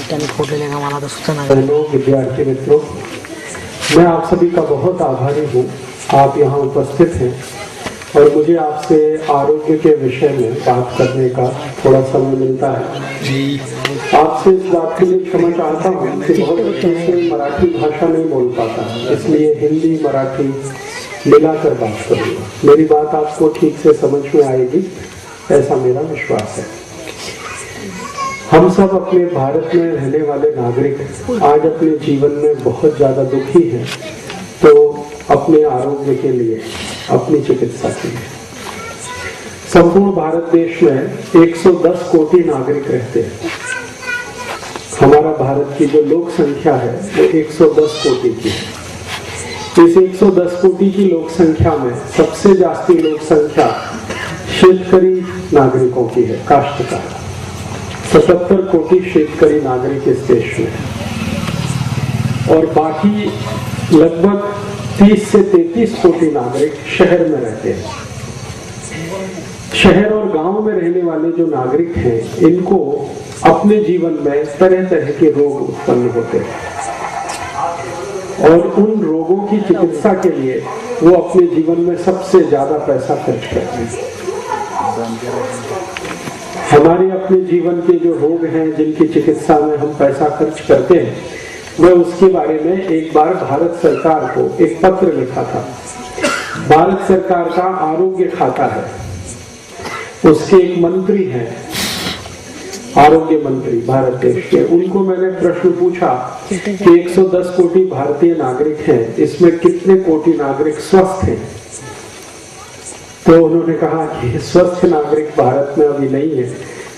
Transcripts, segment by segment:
Hello विद्यार्थी मित्रों, मैं आप सभी का बहुत आभारी हूँ। आप यहाँ उपस्थित हैं और मुझे आपसे आरोग्य के विषय में बात करने का थोड़ा समय मिलता है। आपसे इस बात के लिए क्षमा चाहता हूँ कि बहुत अच्छे से मराठी भाषा नहीं बोल पाता, इसलिए हिंदी मराठी मिलाकर बात करूँगा। मेरी बात आपको ठीक से समझ में आएगी, ऐसा मेरा विश्वास है। हम सब अपने भारत में रहने वाले नागरिक आज अपने जीवन में बहुत ज्यादा दुखी हैं, तो अपने आरोग्य के लिए, अपनी चिकित्सा के लिए। संपूर्ण भारत देश में 110 कोटि नागरिक रहते हैं। हमारा भारत की जो लोक संख्या है वो 110 कोटि की है। इस 110 कोटि की लोक संख्या में सबसे जास्ती लोक संख्या शेतकरी नागरिकों की है, काश्तकार। 77 कोटि शेतकरी नागरिक इस देश में और बाकी लगभग 30 से 33 कोटि नागरिक शहर में रहते हैं। शहर और गांव में रहने वाले जो नागरिक हैं, इनको अपने जीवन में तरह तरह के रोग उत्पन्न होते हैं और उन रोगों की चिकित्सा के लिए वो अपने जीवन में सबसे ज्यादा पैसा खर्च करते हैं। हमारे अपने जीवन के जो रोग हैं, जिनकी चिकित्सा में हम पैसा खर्च करते हैं, मैं उसके बारे में एक बार भारत सरकार को एक पत्र लिखा था। भारत सरकार का आरोग्य खाता है, उसके एक मंत्री हैं, आरोग्य मंत्री भारत देश के। उनको मैंने प्रश्न पूछा कि 110 कोटि भारतीय नागरिक हैं, इसमें कितने कोटि नागरिक स्वस्थ हैं? तो उन्होंने कहा कि स्वस्थ नागरिक भारत में अभी नहीं है,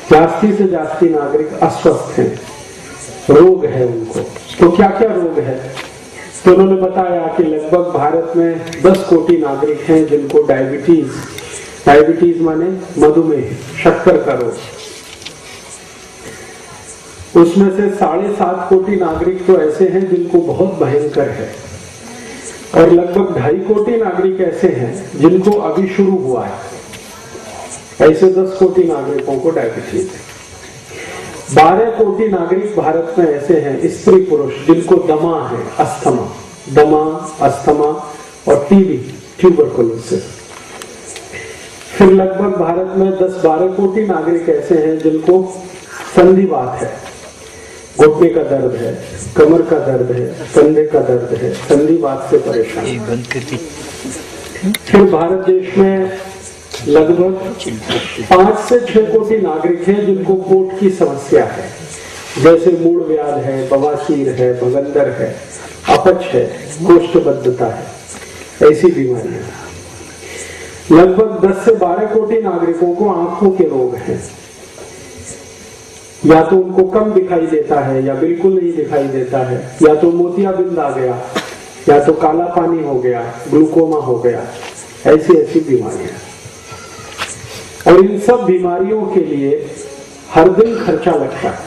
जास्ती से जास्ती नागरिक अस्वस्थ हैं, रोग है उनको। तो क्या क्या रोग है? तो उन्होंने बताया कि लगभग भारत में 10 कोटि नागरिक हैं जिनको डायबिटीज माने मधुमेह, शक्कर का रोग। उसमें से 7.5 कोटि नागरिक तो ऐसे हैं जिनको बहुत भयंकर है और लगभग 2.5 कोटि नागरिक ऐसे हैं जिनको अभी शुरू हुआ है। ऐसे 10 कोटि नागरिकों को डायबिटीज है। 12 कोटि नागरिक भारत में ऐसे हैं, स्त्री पुरुष, जिनको दमा है, अस्थमा और टीबी, ट्यूबरकुलोसिस। फिर लगभग भारत में 10-12 कोटि नागरिक ऐसे हैं जिनको संधिवात है, घुटने का दर्द है, कमर का दर्द है, कंधे का दर्द है, संधिवात से परेशान। फिर भारत देश में लगभग 5 से 6 कोटि नागरिक हैं जिनको पेट की समस्या है, जैसे मूल व्याध है, बवासीर है, भगंदर है, अपच है, कोष्ठबद्धता है, ऐसी बीमारियां। लगभग 10 से 12 कोटि नागरिकों को आंखों के रोग हैं, या तो उनको कम दिखाई देता है या बिल्कुल नहीं दिखाई देता है, या तो मोतियाबिंद आ गया, या तो काला पानी हो गया, ग्लूकोमा हो गया, ऐसी बीमारियां। और इन सब बीमारियों के लिए हर दिन खर्चा लगता है।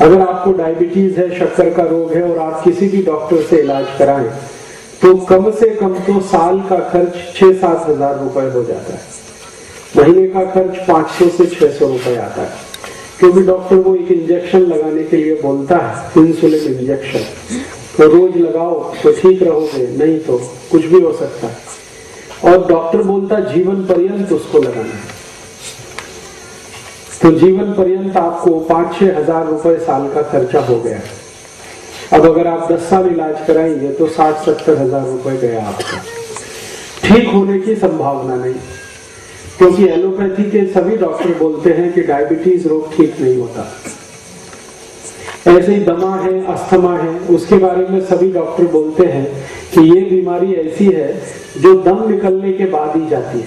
अगर आपको डायबिटीज है, शक्कर का रोग है और आप किसी भी डॉक्टर से इलाज कराएं तो कम से कम तो साल का खर्च 6-7 हजार रुपए हो जाता है। महीने का खर्च 500 से 600 रुपए आता है, क्योंकि डॉक्टर वो एक इंजेक्शन लगाने के लिए बोलता है, इंसुलिन इंजेक्शन। तो रोज लगाओ तो ठीक रहोगे, नहीं तो कुछ भी हो सकता है। और डॉक्टर बोलता जीवन पर्यंत उसको लगाना है। तो जीवन पर्यंत आपको 5-6 हजार रुपए साल का खर्चा हो गया। अब अगर आप 10 साल इलाज कराएंगे तो 60-70 हजार रुपए गया आपका। ठीक होने की संभावना नहीं, क्योंकि एलोपैथी के सभी डॉक्टर बोलते हैं कि डायबिटीज रोग ठीक नहीं होता। ऐसे ही दमा है, अस्थमा है, उसके बारे में सभी डॉक्टर बोलते हैं कि ये बीमारी ऐसी है जो दम निकलने के बाद ही जाती है।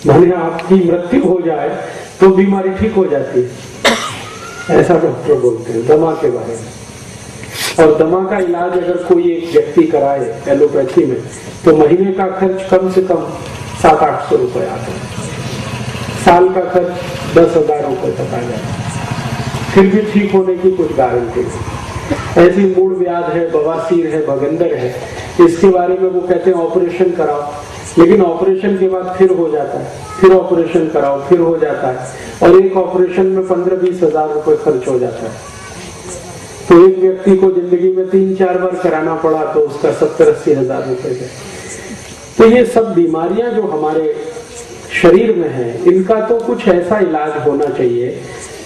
माने आपकी मृत्यु हो जाए तो बीमारी ठीक हो जाती है, ऐसा डॉक्टर बोलते हैं दमा के बारे में। और दमा का इलाज अगर कोई एक व्यक्ति कराए एलोपैथी में तो महीने का खर्च कम से कम 700-800 रुपए आता है, साल का खर्च 10,000 रुपए तक आ जाता है। फिर भी ठीक होने की कुछ गारंटी नहीं। ऐसी मूल व्याध है, बवासीर है, भगंदर है, इसके बारे में वो कहते हैं ऑपरेशन कराओ, लेकिन ऑपरेशन के बाद फिर हो जाता है, फिर ऑपरेशन कराओ, फिर हो जाता है, और एक ऑपरेशन में 15-20 हजार रुपए खर्च हो जाता है। तो एक व्यक्ति को जिंदगी में 3-4 बार कराना पड़ा तो उसका 70-80 हजार रुपए गए। तो ये सब बीमारियां जो हमारे शरीर में है, इनका तो कुछ ऐसा इलाज होना चाहिए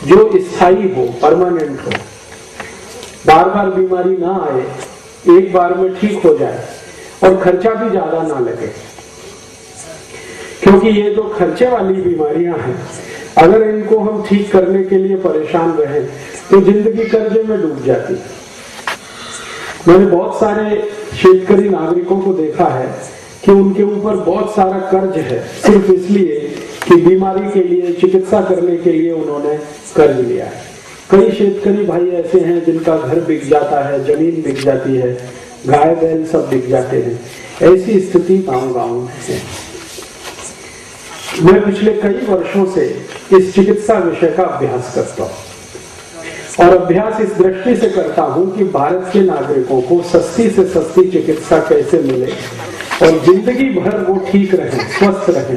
जो स्थायी हो, परमानेंट हो, बार बार बीमारी ना आए, एक बार में ठीक हो जाए और खर्चा भी ज्यादा ना लगे। क्योंकि ये जो खर्चे वाली बीमारियां हैं, अगर इनको हम ठीक करने के लिए परेशान रहे तो जिंदगी कर्जे में डूब जाती है। मैंने बहुत सारे शेतकरी नागरिकों को देखा है कि उनके ऊपर बहुत सारा कर्ज है, सिर्फ इसलिए कि बीमारी के लिए, चिकित्सा करने के लिए उन्होंने कर्ज लिया है। कई शेतकरी भाई ऐसे हैं जिनका घर बिक जाता है, जमीन बिक जाती है, गाय बैल सब बिक जाते हैं। ऐसी स्थिति गांव-गांव में है। मैं पिछले कई वर्षों से इस चिकित्सा विषय का अभ्यास करता हूं, और अभ्यास इस दृष्टि से करता हूं कि भारत के नागरिकों को सस्ती से सस्ती चिकित्सा कैसे मिले और जिंदगी भर वो ठीक रहे, स्वस्थ रहे,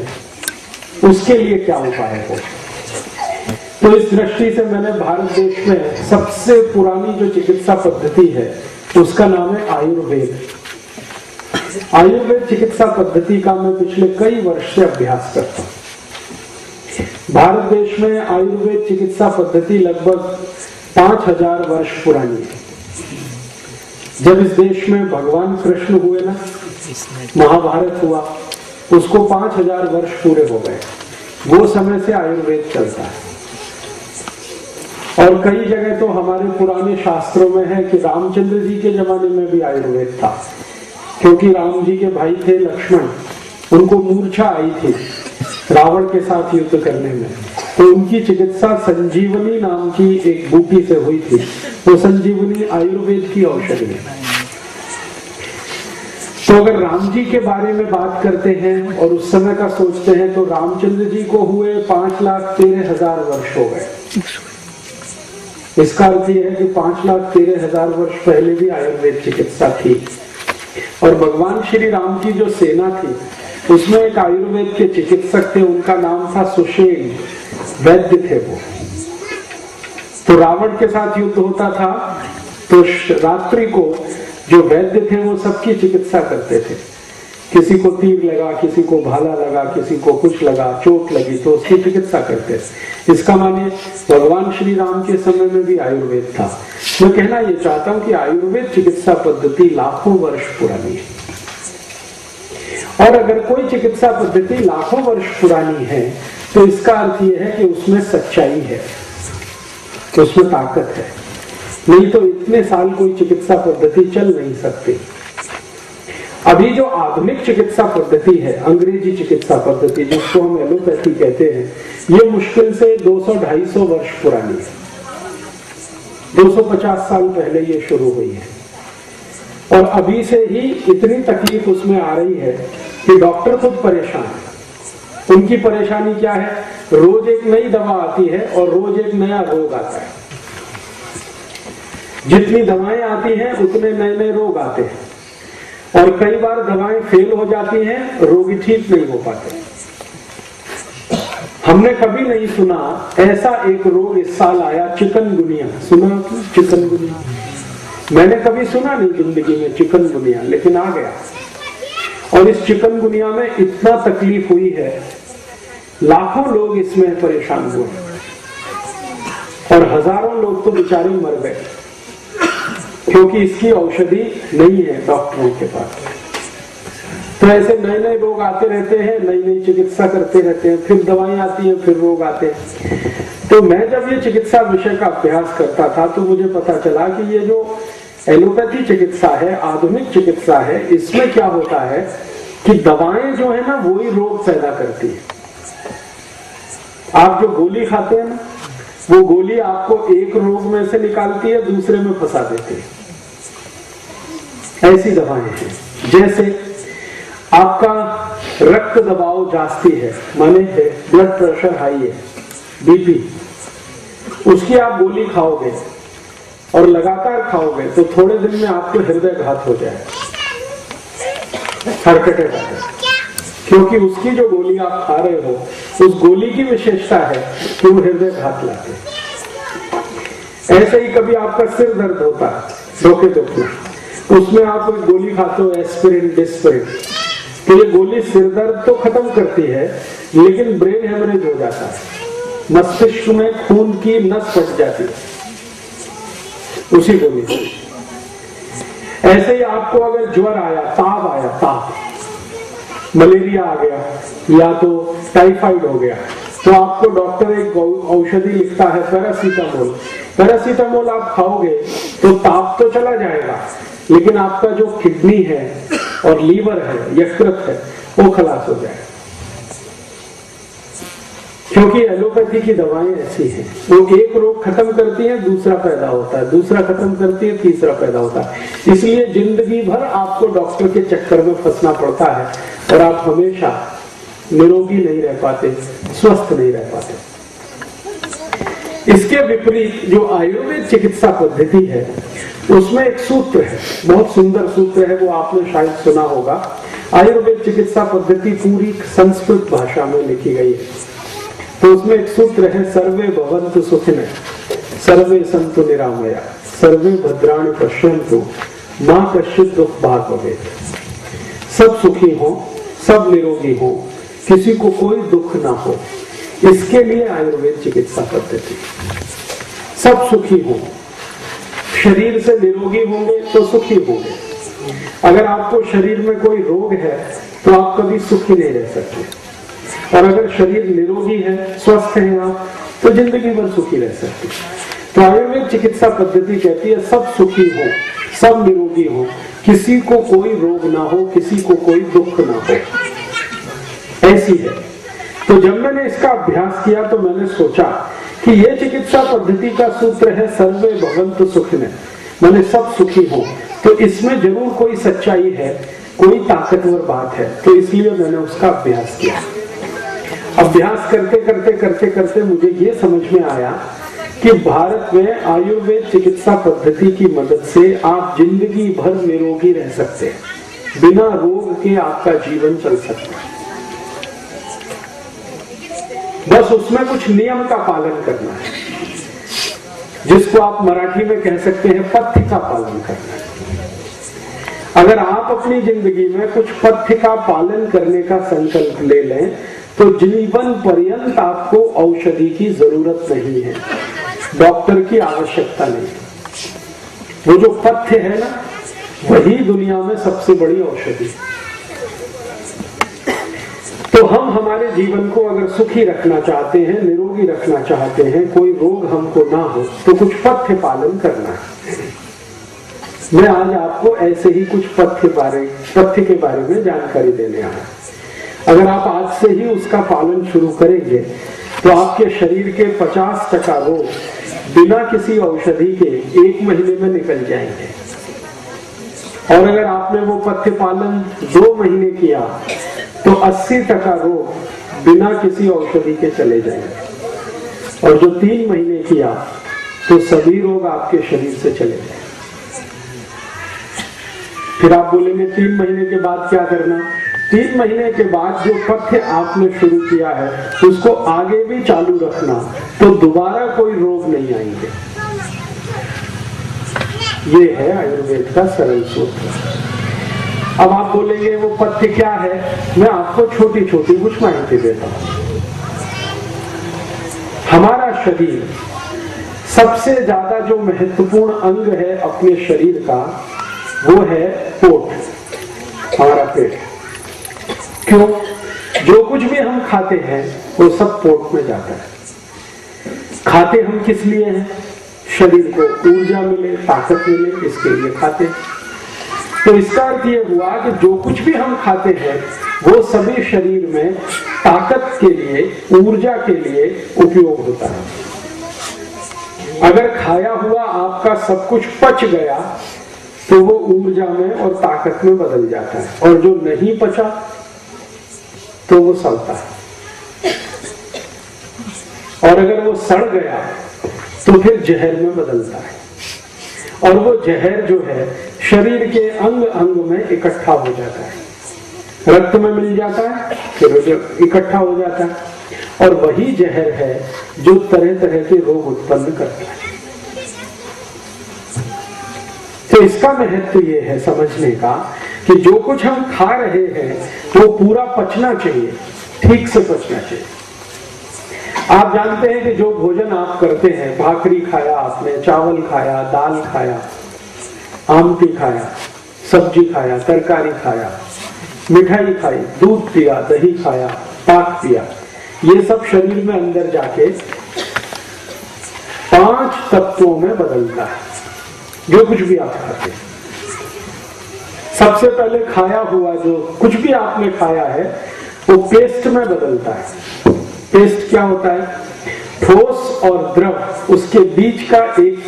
उसके लिए क्या उपाय हो। तो इस दृष्टि से मैंने भारत देश में सबसे पुरानी जो चिकित्सा पद्धति है उसका नाम है आयुर्वेद। आयुर्वेद चिकित्सा पद्धति का मैं पिछले कई वर्ष से अभ्यास करता हूं। भारत देश में आयुर्वेद चिकित्सा पद्धति लगभग 5000 वर्ष पुरानी है। जब इस देश में भगवान कृष्ण हुए ना, महाभारत हुआ, उसको 5000 वर्ष पूरे हो गए। वो समय से आयुर्वेद चलता है। और कई जगह तो हमारे पुराने शास्त्रों में है कि रामचंद्र जी के जमाने में भी आयुर्वेद था, क्योंकि राम जी के भाई थे लक्ष्मण, उनको मूर्छा आई थी रावण के साथ युद्ध करने में, तो उनकी चिकित्सा संजीवनी नाम की एक बूटी से हुई थी। वो संजीवनी आयुर्वेद की औषधि है। तो अगर राम जी के बारे में बात करते हैं और उस समय का सोचते हैं तो रामचंद्र जी को हुए 5,13,000 वर्ष हो गए। इसका अर्थ यह है कि 5,13,000 वर्ष पहले भी आयुर्वेद चिकित्सा थी। और भगवान श्री राम की जो सेना थी उसमें एक आयुर्वेद के चिकित्सक थे, उनका नाम था सुषेण, वैद्य थे वो। तो रावण के साथ युद्ध होता था तो रात्रि को जो वैद्य थे वो सबकी चिकित्सा करते थे। किसी को तीर लगा, किसी को भाला लगा, किसी को कुछ लगा, चोट लगी तो उसकी चिकित्सा करते थे। इसका माने भगवान श्री राम के समय में भी आयुर्वेद था। मैं कहना ये चाहता हूं कि आयुर्वेद चिकित्सा पद्धति लाखों वर्ष पुरानी है। और अगर कोई चिकित्सा पद्धति लाखों वर्ष पुरानी है तो इसका अर्थ यह है कि उसमें सच्चाई है, उसमें ताकत है। नहीं तो इतने साल कोई चिकित्सा पद्धति चल नहीं सकती। अभी जो आधुनिक चिकित्सा पद्धति है, अंग्रेजी चिकित्सा पद्धति जिसको हम एलोपैथी कहते हैं, ये मुश्किल से 200-250 वर्ष पुरानी है। 250 साल पहले ये शुरू हुई है। और अभी से ही इतनी तकलीफ उसमें आ रही है कि डॉक्टर खुद परेशान है। उनकी परेशानी क्या है? रोज एक नई दवा आती है और रोज एक नया रोग आता है। जितनी दवाएं आती हैं उतने नए नए रोग आते हैं, और कई बार दवाएं फेल हो जाती हैं, रोगी ठीक नहीं हो पाते। हमने कभी नहीं सुना ऐसा एक रोग इस साल आया, चिकनगुनिया। सुना चिकनगुनिया? मैंने कभी सुना नहीं जिंदगी में चिकनगुनिया, लेकिन आ गया। और इस चिकनगुनिया में इतना तकलीफ हुई है, लाखों लोग इसमें परेशान हुए और हजारों लोग तो बेचारे मर गए, क्योंकि इसकी औषधि नहीं है डॉक्टरों के पास। तो ऐसे नए नए रोग आते रहते हैं, नई नई चिकित्सा करते रहते हैं, फिर दवाएं आती हैं, फिर रोग आते हैं। तो मैं जब ये चिकित्सा विषय का अभ्यास करता था तो मुझे पता चला कि ये जो एलोपैथी चिकित्सा है, आधुनिक चिकित्सा है, इसमें क्या होता है कि दवाएं जो है ना वही रोग पैदा करती है। आप जो गोली खाते हैं ना, वो गोली आपको एक रोग में से निकालती है, दूसरे में फंसा देती है। ऐसी दवाएं हैं। जैसे आपका रक्त दबाव जास्ती है, माने ब्लड प्रेशर हाई है, बीपी, उसकी आप गोली खाओगे और लगातार खाओगे तो थोड़े दिन में आपको हृदय घात हो जाएगा, हार्ट अटैक आ जाएगा। क्योंकि उसकी जो गोली आप खा रहे हो, उस गोली की विशेषता है कि वो हृदयघात लाते हैं। ऐसे ही कभी आपका सिर दर्द होता है, धोखे दुखना, उसमें आप कोई गोली खाते हो एस्पिरिन, डिस्पिरिन, तो ये गोली सिर दर्द तो खत्म करती है, लेकिन ब्रेन हेमरेज हो जाता है, मस्तिष्क में खून की नस फट जाती है उसी गोली से। ऐसे ही आपको अगर ज्वर आया, ताव आया, ताव, मलेरिया आ गया या तो टाइफाइड हो गया, तो आपको डॉक्टर एक औषधि लिखता है पैरासीटामोल। पैरासीटामोल आप खाओगे तो ताप तो चला जाएगा, लेकिन आपका जो किडनी है और लीवर है, यकृत है, वो खलास हो जाएगा। क्योंकि एलोपैथी की दवाएं ऐसी हैं, वो एक रोग खत्म करती है, दूसरा पैदा होता है, दूसरा खत्म करती है, तीसरा पैदा होता है। इसलिए जिंदगी भर आपको डॉक्टर के चक्कर में फंसना पड़ता है और आप हमेशा निरोगी नहीं रह पाते, स्वस्थ नहीं रह पाते। इसके विपरीत जो आयुर्वेद चिकित्सा पद्धति है, उसमें एक सूत्र है, बहुत सुंदर सूत्र है, वो आपने शायद सुना होगा। आयुर्वेद चिकित्सा पद्धति पूरी संस्कृत भाषा में लिखी गई है। तो उसमें एक सूत्र है, सर्वे भवन्तु सुखिनः, सर्वे सन्तु निरामया, सर्वे भद्राणि पश्यन्तु, मा कश्चित् दुःख भाग् भवेत्। सब सुखी हो, सब निरोगी हो, किसी को कोई दुख ना हो, इसके लिए आयुर्वेद चिकित्सा पद्धति। सब सुखी हो, शरीर से निरोगी होंगे तो सुखी होंगे। अगर आपको शरीर में कोई रोग है तो आप कभी सुखी नहीं रह सकते, और अगर शरीर निरोगी है, स्वस्थ है आप, तो जिंदगी भर सुखी रह सकते। तो आयुर्वेद चिकित्सा पद्धति कहती है सब सुखी हो, सब निरोगी हो, किसी को कोई रोग ना हो, किसी को कोई दुख ना हो, ऐसी है। तो जब मैंने इसका अभ्यास किया तो मैंने सोचा कि ये चिकित्सा पद्धति का सूत्र है सर्वे भवन्तु सुखिनः, माने सब सुखी हो, तो इसमें जरूर कोई सच्चाई है, कोई ताकतवर बात है। तो इसलिए मैंने उसका अभ्यास किया। अभ्यास करते करते करते करते मुझे ये समझ में आया कि भारत में आयुर्वेद चिकित्सा पद्धति की मदद से आप जिंदगी भर निरोगी रह सकते हैं, बिना रोग के आपका जीवन चल सकता है। बस उसमें कुछ नियम का पालन करना है, जिसको आप मराठी में कह सकते हैं पथ्य का पालन करना है। अगर आप अपनी जिंदगी में कुछ पथ्य का पालन करने का संकल्प ले लें तो जीवन पर्यंत आपको औषधि की जरूरत नहीं है, डॉक्टर की आवश्यकता नहीं। वो जो पथ्य है ना, वही दुनिया में सबसे बड़ी औषधि। तो हम हमारे जीवन को अगर सुखी रखना चाहते हैं, निरोगी रखना चाहते हैं, कोई रोग हमको ना हो, तो कुछ पथ्य पालन करना है। मैं आज आपको ऐसे ही कुछ पथ्य के बारे में जानकारी देने आया। अगर आप आज से ही उसका पालन शुरू करेंगे तो आपके शरीर के 50% रोग बिना किसी औषधि के 1 महीने में निकल जाएंगे। और अगर आपने वो पथ्य पालन 2 महीने किया तो 80% रोग बिना किसी औषधि के चले जाएंगे। और जो 3 महीने किया तो सभी रोग आपके शरीर से चले जाएंगे। फिर आप बोलेंगे 3 महीने के बाद क्या करना? 3 महीने के बाद जो पथ्य आपने शुरू किया है उसको आगे भी चालू रखना, तो दोबारा कोई रोग नहीं आएंगे। ये है आयुर्वेद का सरल सूत्र। अब आप बोलेंगे वो पथ्य क्या है? मैं आपको छोटी छोटी कुछ माहिती देता हूं। हमारा शरीर सबसे ज्यादा जो महत्वपूर्ण अंग है अपने शरीर का, वो है पोट, हमारा पेट। क्यों? जो कुछ भी हम खाते हैं वो सब पोट में जाता है। खाते हम किस लिए हैं? शरीर को ऊर्जा मिले, ताकत मिले, इसके लिए खाते। तो इसका अर्थ ये हुआ कि जो कुछ भी हम खाते हैं वो सभी शरीर में ताकत के लिए, ऊर्जा के लिए उपयोग होता है। अगर खाया हुआ आपका सब कुछ पच गया तो वो ऊर्जा में और ताकत में बदल जाता है, और जो नहीं पचा तो वो सड़ता है, और अगर वो सड़ गया तो फिर जहर में बदलता है, और वो जहर जो है शरीर के अंग अंग में इकट्ठा हो जाता है, रक्त में मिल जाता है, फिर इकट्ठा हो जाता है, और वही जहर है जो तरह तरह के रोग उत्पन्न करता है। तो इसका महत्व ये है समझने का कि जो कुछ हम खा रहे हैं वो पूरा पचना चाहिए, ठीक से पचना चाहिए। आप जानते हैं कि जो भोजन आप करते हैं, भाकरी खाया आपने, चावल खाया, दाल खाया, आमटी खाया, सब्जी खाया, तरकारी खाया, मिठाई खाई, दूध पिया, दही खाया, पाक पिया, ये सब शरीर में अंदर जाके 5 तत्वों में बदलता है। जो कुछ भी आप खाते हैं, सबसे पहले खाया हुआ जो कुछ भी आपने खाया है वो पेस्ट में बदलता है। पेस्ट क्या होता है? ठोस और द्रव, उसके बीच का एक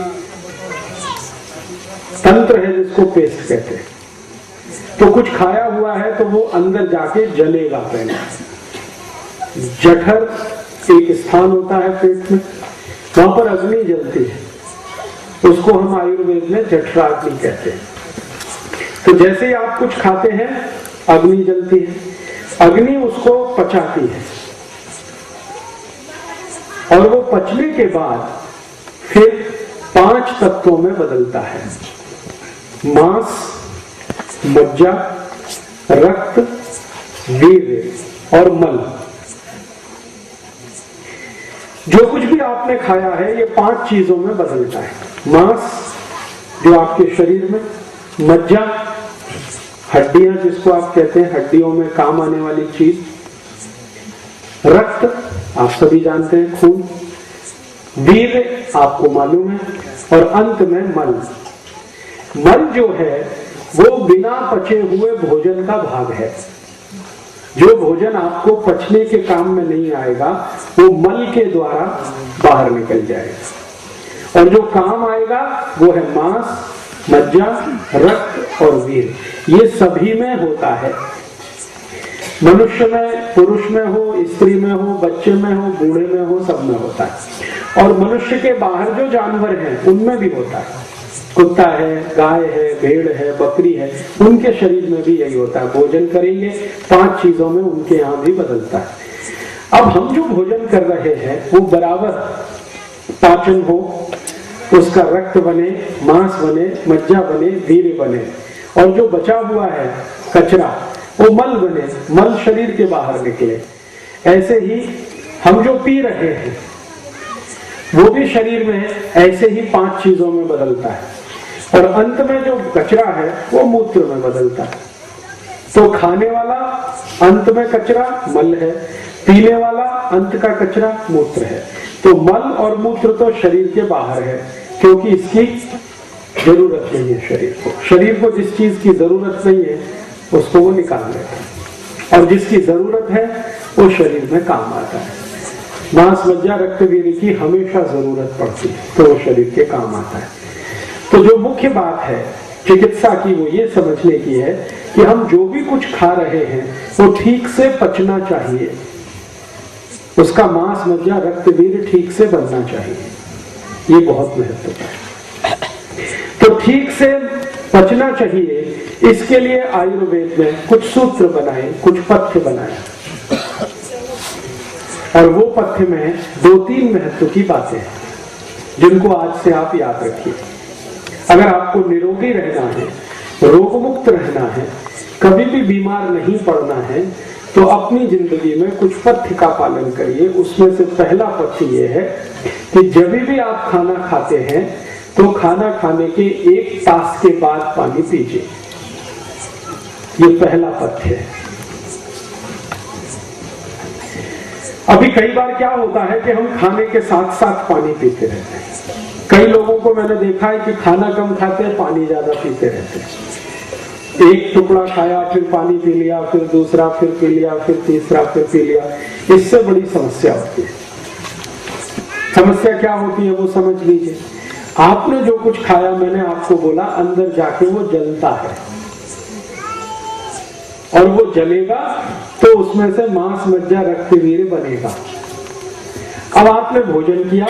तंत्र है जिसको पेस्ट कहते हैं। तो कुछ खाया हुआ है तो वो अंदर जाके जलेगा। पहले जठर एक स्थान होता है पेट में, वहां पर अग्नि जलती है, उसको हम आयुर्वेद में जठराग्नि कहते हैं। तो जैसे ही आप कुछ खाते हैं अग्नि जलती है, अग्नि उसको पचाती है, और वो पचने के बाद फिर 5 तत्वों में बदलता है। मांस, मज्जा, रक्त, वीर्य और मल। जो कुछ भी आपने खाया है ये 5 चीजों में बदलता है। मांस जो आपके शरीर में, मज्जा हड्डियां जिसको आप कहते हैं, हड्डियों में काम आने वाली चीज, रक्त आप सभी जानते हैं खून, वीर्य आपको मालूम है, और अंत में मल। मल जो है वो बिना पचे हुए भोजन का भाग है। जो भोजन आपको पचने के काम में नहीं आएगा वो मल के द्वारा बाहर निकल जाएगा, और जो काम आएगा वो है मांस, मज्जा, रक्त और वीर्य। ये सभी में होता है, मनुष्य में, पुरुष में हो, स्त्री में हो, बच्चे में हो, बूढ़े में हो, सब में होता है। और मनुष्य के बाहर जो जानवर हैं उनमें भी होता है। कुत्ता है, गाय है, भेड़ है, बकरी है, उनके शरीर में भी यही होता है। भोजन करेंगे 5 चीजों में उनके यहाँ भी बदलता है। अब हम जो भोजन कर रहे हैं वो बराबर पाचन हो, उसका रक्त बने, मांस बने, मज्जा बने, वीर्य बने, और जो बचा हुआ है कचरा वो मल बने, मल शरीर के बाहर निकले। ऐसे ही हम जो पी रहे हैं वो भी शरीर में ऐसे ही 5 चीजों में बदलता है, और अंत में जो कचरा है वो मूत्र में बदलता है। तो खाने वाला अंत में कचरा मल है, पीने वाला अंत का कचरा मूत्र है। तो मल और मूत्र तो शरीर के बाहर है, क्योंकि इसकी जरूरत नहीं है शरीर को। शरीर को जिस चीज की जरूरत नहीं है उसको वो निकाल देता है, और जिसकी जरूरत है वो शरीर में काम आता है। मांस, मज्जा, रक्त, वीर्य की हमेशा जरूरत पड़ती है तो वो शरीर के काम आता है। तो जो मुख्य बात है चिकित्सा की वो ये समझने की है कि हम जो भी कुछ खा रहे हैं वो ठीक से पचना चाहिए, उसका मांस, मज्जा, रक्त, वीर्य ठीक से बनना चाहिए। ये बहुत महत्वपूर्ण है। तो ठीक से पचना चाहिए, इसके लिए आयुर्वेद में कुछ सूत्र बनाए, कुछ पथ्य बनाए, और वो पथ्य में 2-3 महत्व की बातें हैं जिनको आज से आप याद रखिए। अगर आपको निरोगी रहना है, रोग मुक्त रहना है, कभी भी बीमार नहीं पड़ना है, तो अपनी जिंदगी में कुछ पथ्य का पालन करिए। उसमें से पहला पथ्य ये है कि जब भी आप खाना खाते हैं तो खाना खाने के 1 तास के बाद पानी पीजिए। ये पहला पथ्य है। अभी कई बार क्या होता है कि हम खाने के साथ साथ पानी पीते रहते हैं। कई लोगों को मैंने देखा है कि खाना कम खाते हैं, पानी ज्यादा पीते रहते हैं। एक टुकड़ा खाया, फिर पानी पी लिया, फिर दूसरा, फिर पी लिया, फिर तीसरा, फिर पी लिया। इससे बड़ी समस्या होती है। समस्या क्या होती है वो समझ लीजिए। आपने जो कुछ खाया, मैंने आपको बोला, अंदर जाके वो जलता है, और वो जलेगा तो उसमें से मांस, मज्जा, रक्त, वीर्य बनेगा। अब आपने भोजन किया,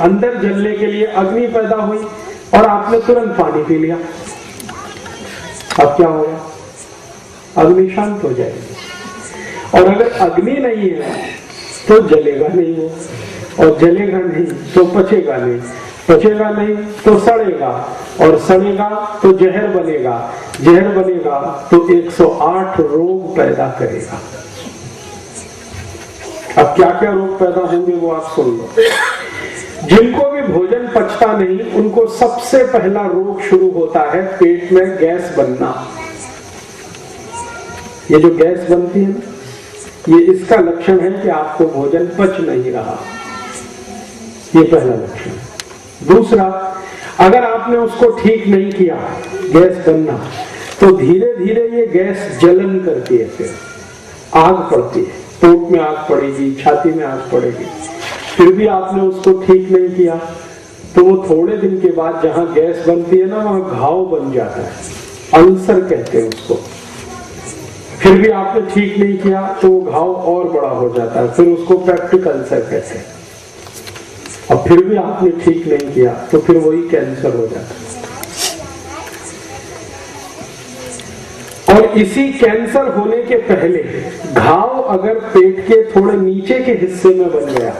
अंदर जलने के लिए अग्नि पैदा हुई, और आपने तुरंत पानी पी लिया। अब क्या होगा? अग्नि शांत हो जाएगी। और अगर अग्नि नहीं है तो जलेगा नहीं वो, और जलेगा नहीं तो पचेगा नहीं, पचेगा नहीं तो सड़ेगा, और सड़ेगा तो जहर बनेगा, जहर बनेगा तो 108 रोग पैदा करेगा। अब क्या क्या रोग पैदा होंगे वो आप सुन लो। जिनको भी भोजन पचता नहीं उनको सबसे पहला रोग शुरू होता है पेट में गैस बनना। ये जो गैस बनती है ना, ये इसका लक्षण है कि आपको भोजन पच नहीं रहा, ये पहला लक्षण है। दूसरा, अगर आपने उसको ठीक नहीं किया गैस बनना, तो धीरे धीरे ये गैस जलन करती है, फिर आग पड़ती है, पेट में आग पड़ेगी, छाती में आग पड़ेगी। फिर भी आपने उसको ठीक नहीं किया तो वो थोड़े दिन के बाद जहां गैस बनती है ना, वहां घाव बन जाता है, अल्सर कहते हैं उसको। फिर भी आपने ठीक नहीं किया तो वो घाव और बड़ा हो जाता है, फिर उसको पेप्टिक अल्सर कहते हैं। और फिर भी आपने ठीक नहीं किया तो फिर वही कैंसर हो जाता है। और इसी कैंसर होने के पहले घाव अगर पेट के थोड़े नीचे के हिस्से में बन गया,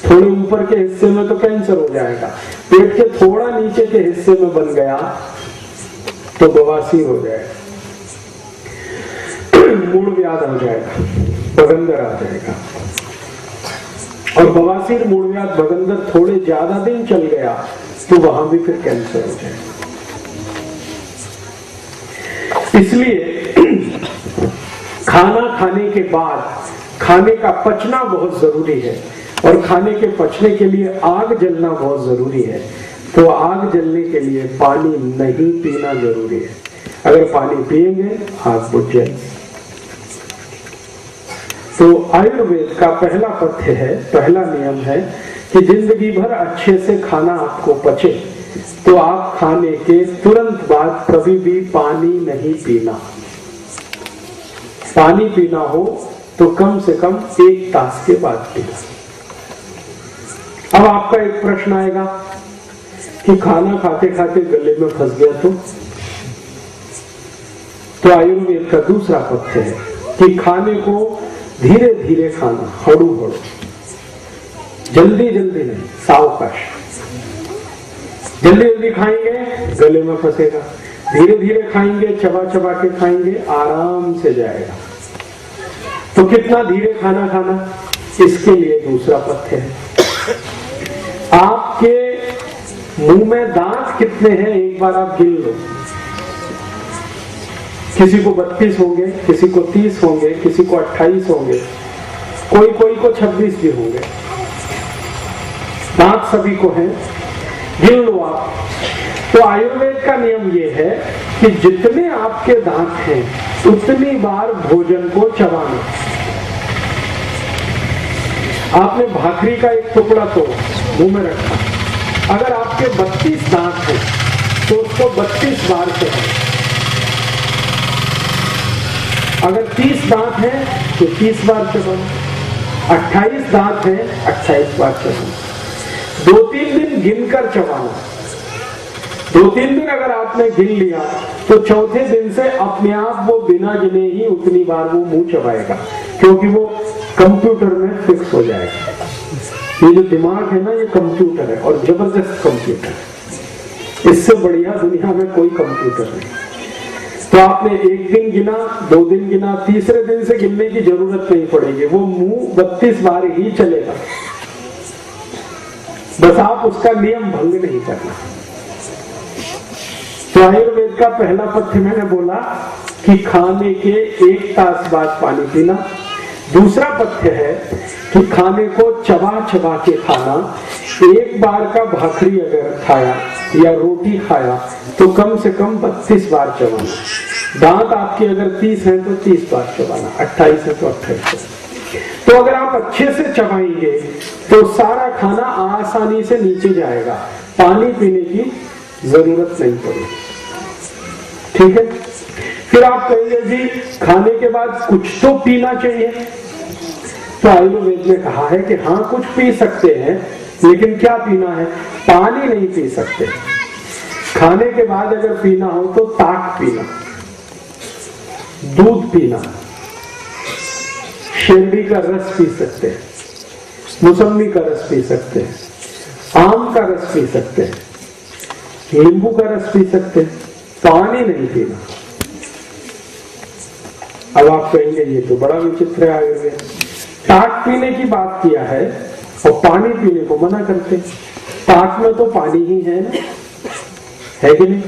थोड़े ऊपर के हिस्से में तो कैंसर हो जाएगा, पेट के थोड़ा नीचे के हिस्से में बन गया तो बवासीर हो जाएगा, मूल व्याध हो जाएगा, बगंदर आ जाएगा। और बवासीर, मूल व्याध, बगंदर थोड़े ज्यादा दिन चल गया तो वहां भी फिर कैंसर हो जाएगा। इसलिए खाना खाने के बाद खाने का पचना बहुत जरूरी है, और खाने के पचने के लिए आग जलना बहुत जरूरी है। तो आग जलने के लिए पानी नहीं पीना जरूरी है। अगर पानी पिएंगे आग बुझ जाएगी। तो आयुर्वेद का पहला पथ्य है, पहला नियम है कि जिंदगी भर अच्छे से खाना आपको पचे तो आप खाने के तुरंत बाद कभी भी पानी नहीं पीना। पानी पीना हो तो कम से कम 1 तास के बाद पीना। अब आपका एक प्रश्न आएगा कि खाना खाते खाते गले में फंस गया तो आयुर्वेद का दूसरा पथ्य है कि खाने को धीरे धीरे खाना, हड़ू हड़ू, जल्दी जल्दी नहीं, सावकाश। जल्दी जल्दी खाएंगे गले में फंसेगा, धीरे धीरे खाएंगे, चबा चबा के खाएंगे, आराम से जाएगा। तो कितना धीरे खाना खाना, इसके लिए दूसरा पथ्य है। आपके मुंह में दांत कितने हैं एक बार आप गिन लो। किसी को 32 होंगे, किसी को 30 होंगे, किसी को 28 होंगे, कोई को 26 भी होंगे। दांत सभी को हैं, गिन लो आप। तो आयुर्वेद का नियम यह है कि जितने आपके दांत हैं उतनी बार भोजन को चबाना। आपने भाखरी का एक टुकड़ा तो मुंह में रखा, अगर आपके 32 दांत हैं तो उसको 32 बार चबाना। अगर 30 दांत हैं तो 30 बार चबाना, 28 दांत हैं 28 बार चबाना। 2-3 दिन गिनकर चबाना। 2-3 दिन अगर आपने गिन लिया तो चौथे दिन से अपने आप वो बिना गिने ही उतनी बार वो मुंह चबाएगा, क्योंकि वो कंप्यूटर में फिक्स हो जाएगा। ये जो दिमाग है ना, ये कंप्यूटर है, और जबरदस्त कंप्यूटर है। इससे बढ़िया दुनिया में कोई कंप्यूटर नहीं। तो आपने 1 दिन गिना, 2 दिन गिना, तीसरे दिन से गिनने की जरूरत नहीं पड़ेगी, वो मुंह 32 बार ही चलेगा। बस आप उसका नियम भंग नहीं करना। तो आयुर्वेद का पहला पथ्य मैंने बोला कि खाने के 1 तास बाद पानी पीना। दूसरा पथ्य है कि खाने को चबा चबा के खाना। एक बार का भाखरी अगर खाया या रोटी खाया तो कम से कम 32 बार चबाना। दांत आपके अगर 30 हैं तो 30 बार चबाना, 28 है तो 28। तो अगर आप अच्छे से चबाएंगे तो सारा खाना आसानी से नीचे जाएगा, पानी पीने की जरूरत नहीं पड़ेगी। ठीक है। फिर आप कहेंगे जी खाने के बाद कुछ तो पीना चाहिए। तो आयुर्वेद ने कहा है कि हाँ कुछ पी सकते हैं, लेकिन क्या पीना है? पानी नहीं पी सकते। खाने के बाद अगर पीना हो तो ताक पीना, दूध पीना, शेरडी का रस पी सकते हैं, मौसम्बी का रस पी सकते हैं, आम का रस पी सकते हैं, नींबू का रस पी सकते हैं, पानी नहीं पीना। अब आप कहेंगे ये तो बड़ा विचित्र है आयुर्वेद, ताक पीने की बात किया है और पानी पीने को मना करते। ताक में तो पानी ही है ना, है कि नहीं?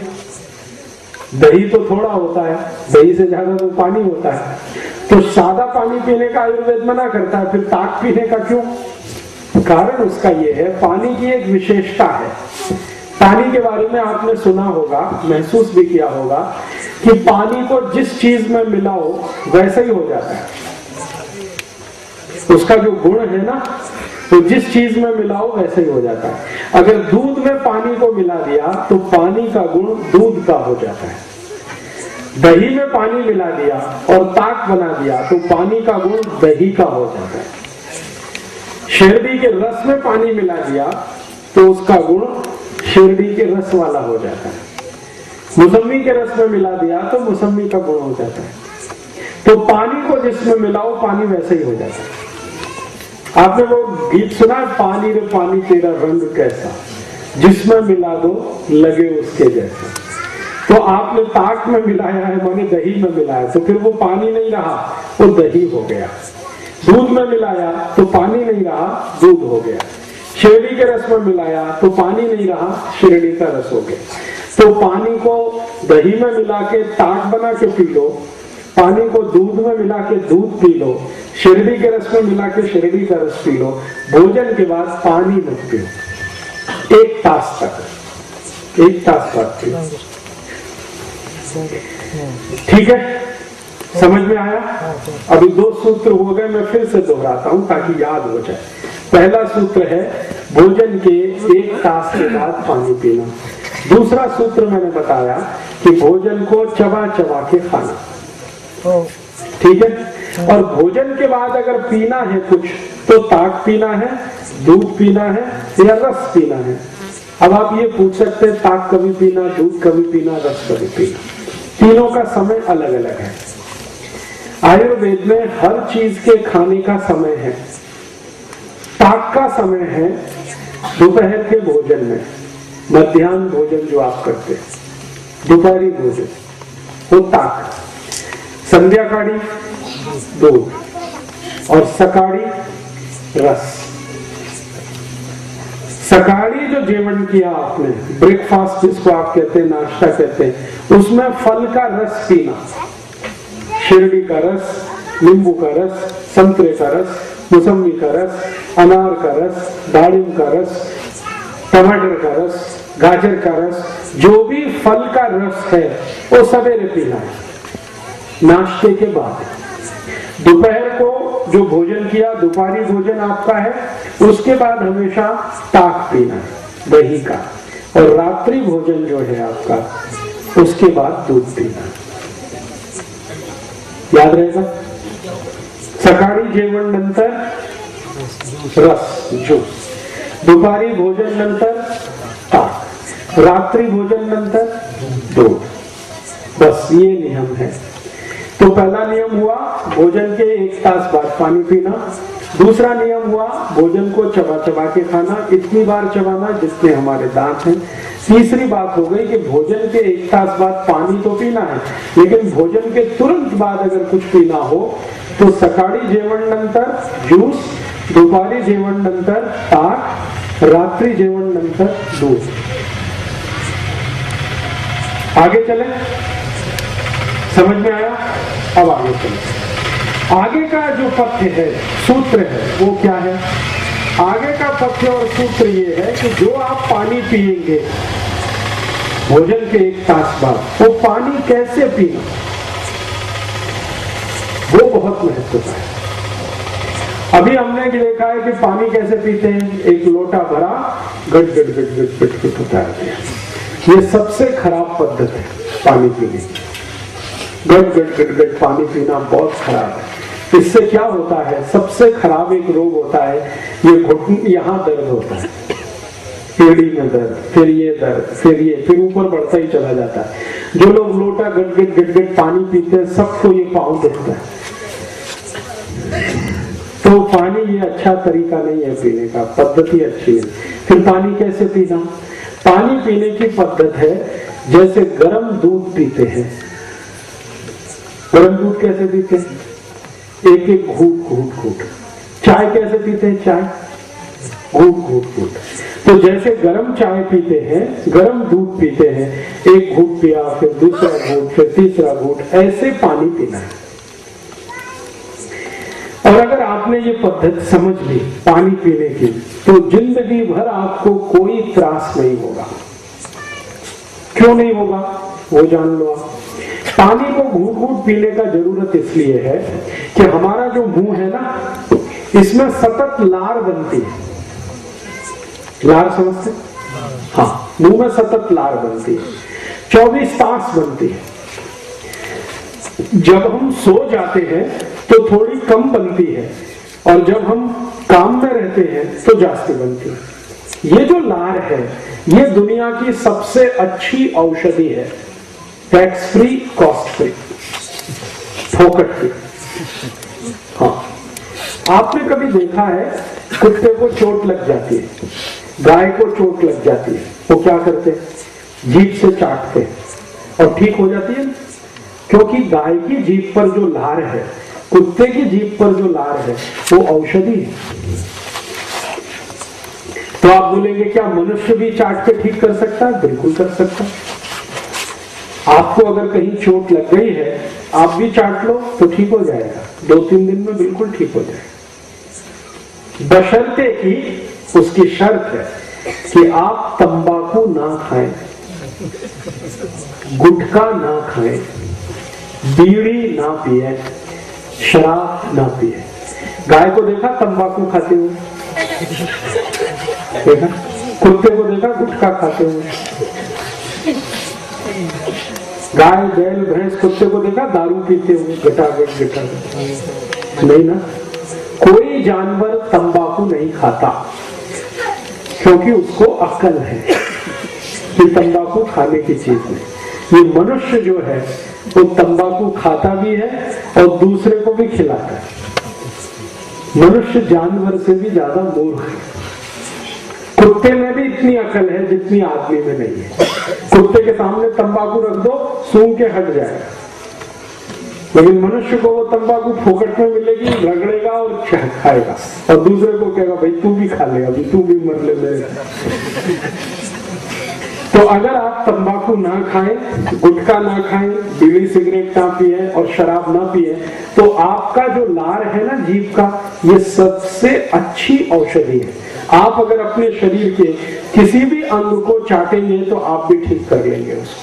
दही तो थोड़ा होता है, दही से ज्यादा तो पानी होता है, तो सादा पानी पीने का आयुर्वेद मना करता है, फिर ताक पीने का क्यों? कारण उसका ये है, पानी की एक विशेषता है। पानी के बारे में आपने सुना होगा, महसूस भी किया होगा कि पानी को जिस चीज में मिलाओ वैसा ही हो जाता है। उसका जो गुण है ना, तो जिस चीज में मिलाओ वैसे ही हो जाता है। अगर दूध में पानी को मिला दिया तो पानी का गुण दूध का हो जाता है। दही में पानी मिला दिया और ताक बना दिया तो पानी का गुण दही का हो जाता है। शेरडी के रस में पानी मिला दिया तो उसका गुण शेरडी के रस वाला हो जाता है। मौसम्बी के रस में मिला दिया तो मौसम्बी का गुण हो जाता है। तो पानी को जिसमें मिलाओ पानी वैसे ही हो जाता है। आपने वो गीत सुना है, पानी रे पानी तेरा रंग कैसा, जिसमें मिला दो लगे उसके जैसा। तो आपने ताक में मिलाया है, माने दही में मिलाया, तो फिर वो पानी नहीं रहा, वो दही हो गया। दूध में मिलाया तो पानी नहीं रहा, दूध हो गया। शेरडी के रस में मिलाया तो पानी नहीं रहा, शेरडी का रस हो गया। तो पानी को दही में मिला के ताक बना के पी लो, पानी को दूध में मिला के दूध पी लो, शेरडी के रस में मिला के शेरडी का रस पी लो। भोजन के बाद पानी मत पियो, 1 तास तक, 1 तास बाद पियो। ठीक है, समझ में आया? अभी 2 सूत्र हो गए, मैं फिर से दोहराता हूं ताकि याद हो जाए। पहला सूत्र है भोजन के 1 तास के बाद पानी पीना। दूसरा सूत्र मैंने बताया कि भोजन को चबा चबा के खाना। ठीक है, और भोजन के बाद अगर पीना है कुछ तो ताक पीना है, दूध पीना है या रस पीना है। अब आप ये पूछ सकते हैं ताक कभी पीना, दूध कभी पीना, रस कभी पीना, तीनों का समय अलग अलग है। आयुर्वेद में हर चीज के खाने का समय है। ताक का समय है दोपहर के भोजन में, मध्याह्न भोजन जो आप करते हैं, दोपहरी भोजन वो ताक, संध्याकाळी दूध और सकाळी रस। सकाळी जो जेवण किया आपने, ब्रेकफास्ट जिसको आप कहते हैं, नाश्ता कहते हैं, उसमें फल का रस पीना, शेरडी का रस, नींबू का रस, संतरे का रस, मौसम्बी का रस, अनार का रस, दाड़िम का रस, टमाटर का रस, गाजर का रस, जो भी फल का रस है वो सवेरे पीना है, नाश्ते के बाद। दोपहर को जो भोजन किया, दोपहरी भोजन आपका है, उसके बाद हमेशा ताक पीना है दही का, और रात्रि भोजन जो है आपका, उसके बाद दूध पीना। याद रहेगा? सकाळी जेवण नंतर रस, ज्यूस, दुपारी भोजन नंतर ताक, रात्रि भोजन नंतर दूध। बस ये नियम है। तो पहला नियम हुआ भोजन के 1 तास बाद पानी पीना। दूसरा नियम हुआ भोजन को चबा चबा के खाना, इतनी बार चबाना जितने हमारे दांत हैं। तीसरी बात हो गई कि भोजन के 1 तास बाद पानी तो पीना है, लेकिन भोजन के तुरंत बाद अगर कुछ पीना हो तो सकाळी जेवण नंतर ज्यूस, दुपारी जेवण नंतर ताक, रात्रि जेवण नंतर दूध। आगे चले, समझ में आया? अब आगे चले। आगे का जो पथ्य है, सूत्र है, वो क्या है? आगे का पथ्य और सूत्र ये है कि जो आप पानी पिएंगे भोजन के 1 तास बाद, वो पानी कैसे पीना, वो बहुत महत्वपूर्ण है। अभी हमने देखा है कि पानी कैसे पीते हैं, एक लोटा भरा, गट गट गट गट गट गट उतार दिया। ये सबसे खराब पद्धति है पानी पीने की। गट गट गट गट पानी पीना बहुत खराब है। इससे क्या होता है, सबसे खराब एक रोग होता है, ये घुटने, यहाँ दर्द होता है, एड़ी में दर्द, फिर ये दर्द, फिर ये, फिर ऊपर बढ़ता ही चला जाता है। जो लोग लोटा गट गट गट गट पानी पीते हैं, सबको ये पाँव दुखता है। तो पानी ये अच्छा तरीका नहीं है पीने का, पद्धति अच्छी है। फिर पानी कैसे पीना? पानी पीने की पद्धति है जैसे गर्म दूध पीते हैं। गर्म दूध कैसे पीते हैं? एक एक घूट घूट घूट। चाय कैसे पीते हैं? चाय घूट घूट घूट। तो जैसे गर्म चाय पीते हैं, गर्म दूध पीते हैं, एक घूट पिया, फिर दूसरा घूट, फिर तीसरा घूट, ऐसे पानी पीना है। और अगर आपने ये पद्धति समझ ली पानी पीने की, तो जिंदगी भर आपको कोई त्रास नहीं होगा। क्यों नहीं होगा वो जान लो आप। पानी को घूट घूट पीने का जरूरत इसलिए है कि हमारा जो मुंह है ना, इसमें सतत लार बनती है। लार समझते? हाँ, मुंह में सतत लार बनती है, 24 तास बनती है। जब हम सो जाते हैं तो थोड़ी कम बनती है, और जब हम काम में रहते हैं तो जास्ती बनती है। ये जो लार है, ये दुनिया की सबसे अच्छी औषधि है। टैक्स फ्री, कॉस्ट फ्री, फोकट फ्री। हाँ, आपने कभी देखा है कुत्ते को चोट लग जाती है, गाय को चोट लग जाती है, वो क्या करते हैं? जीभ से चाटते हैं और ठीक हो जाती है। क्योंकि गाय की जीभ पर जो लार है, कुत्ते की जीभ पर जो लार है, वो औषधि है। तो आप बोलेंगे क्या मनुष्य भी चाट के ठीक कर सकता है? बिल्कुल कर सकता है। आपको अगर कहीं चोट लग गई है, आप भी चाट लो तो ठीक हो जाएगा, 2-3 दिन में बिल्कुल ठीक हो जाएगा। बशर्ते कि उसकी शर्त है कि आप तंबाकू ना खाएं, गुटखा ना खाएं, बीड़ी ना पिए, शराब ना पिए। गाय को देखा तंबाकू खाते हुए? देखा? कुत्ते को देखा गुटखा खाते हुए? गाय, बैल, भैंस, कुत्ते को देखा दारू पीते हुए? गटागट नहीं ना। कोई जानवर तंबाकू नहीं खाता, क्योंकि उसको अक्ल है कि तंबाकू खाने की चीज नहीं। ये मनुष्य जो है वो तंबाकू खाता भी है और दूसरे को भी खिलाता है। मनुष्य जानवर से भी ज्यादा मूर्ख है। कुत्ते में भी इतनी अकल है जितनी आदमी में नहीं है। कुत्ते के सामने तंबाकू रख दो, सूंघ के हट जाएगा, लेकिन मनुष्य को वो तंबाकू फोकट में मिलेगी, रगड़ेगा और खाएगा, और दूसरे को कहेगा भाई तू भी खा ले, अभी तू भी मर ले मेरे। तो अगर आप तंबाकू ना खाएं, गुटखा ना खाएं, बीड़ी सिगरेट ना पिए और शराब ना पिए, तो आपका जो लार है ना जीभ का, ये सबसे अच्छी औषधि है। आप अगर अपने शरीर के किसी भी अंग को चाटेंगे तो आप भी ठीक कर लेंगे उसको।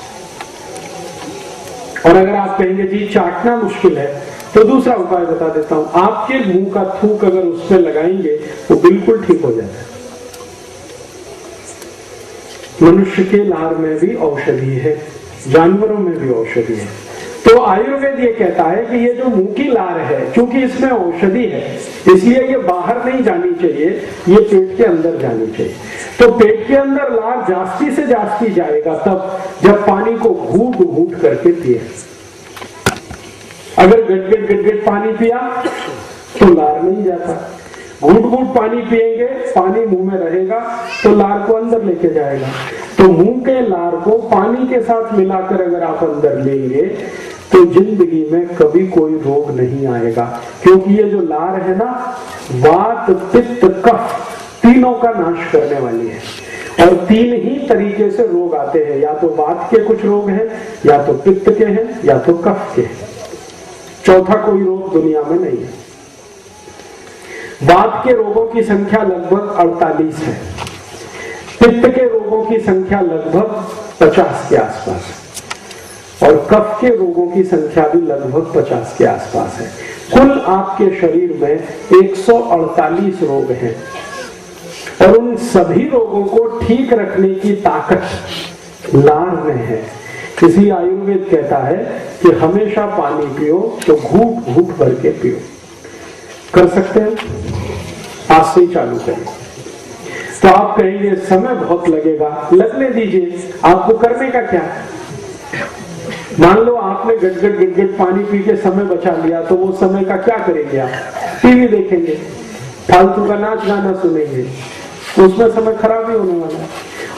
और अगर आप कहेंगे जी चाटना मुश्किल है, तो दूसरा उपाय बता देता हूं। आपके मुंह का थूक अगर उस पर लगाएंगे तो बिल्कुल ठीक हो जाता है। मनुष्य के लार में भी औषधि है, जानवरों में भी औषधि है। तो आयुर्वेद ये कहता है कि ये जो मुंह की लार है, क्योंकि इसमें औषधि है, इसलिए ये बाहर नहीं जानी चाहिए, ये पेट के अंदर जानी चाहिए। तो पेट के अंदर लार जास्ती से जास्ती जाएगा तब जब पानी को घूट घूट करके पिए। अगर गट पानी पिया तो लार नहीं जाता। घूट घूट पानी पिएंगे, पानी मुंह में रहेगा तो लार को अंदर लेके जाएगा। तो मुंह के लार को पानी के साथ मिलाकर अगर आप अंदर लेंगे तो जिंदगी में कभी कोई रोग नहीं आएगा, क्योंकि ये जो लार है ना, वात, पित्त, कफ तीनों का नाश करने वाली है। और 3 ही तरीके से रोग आते हैं, या तो वात के कुछ रोग हैं, या तो पित्त के हैं, या तो कफ के हैं। चौथा कोई रोग दुनिया में नहीं है। वात के रोगों की संख्या लगभग 48 है, पित्त के रोगों की संख्या लगभग 50 के आसपास है, और कफ के रोगों की संख्या भी लगभग 50 के आसपास है। कुल आपके शरीर में 148 रोग हैं, और उन सभी रोगों को ठीक रखने की ताकत लार में है। इसलिए आयुर्वेद कहता है कि हमेशा पानी पियो तो घूट घूट भर के पियो। कर सकते हैं? आज से ही चालू करें। तो आप कहेंगे समय बहुत लगेगा, लगने दीजिए। आपको करने का क्या है? मान लो आपने गट पानी पी के समय बचा लिया, तो वो समय का क्या करेंगे आप? टीवी देखेंगे, फालतू का नाच गाना सुनेंगे, उसमें समय खराब ही होने वाला है।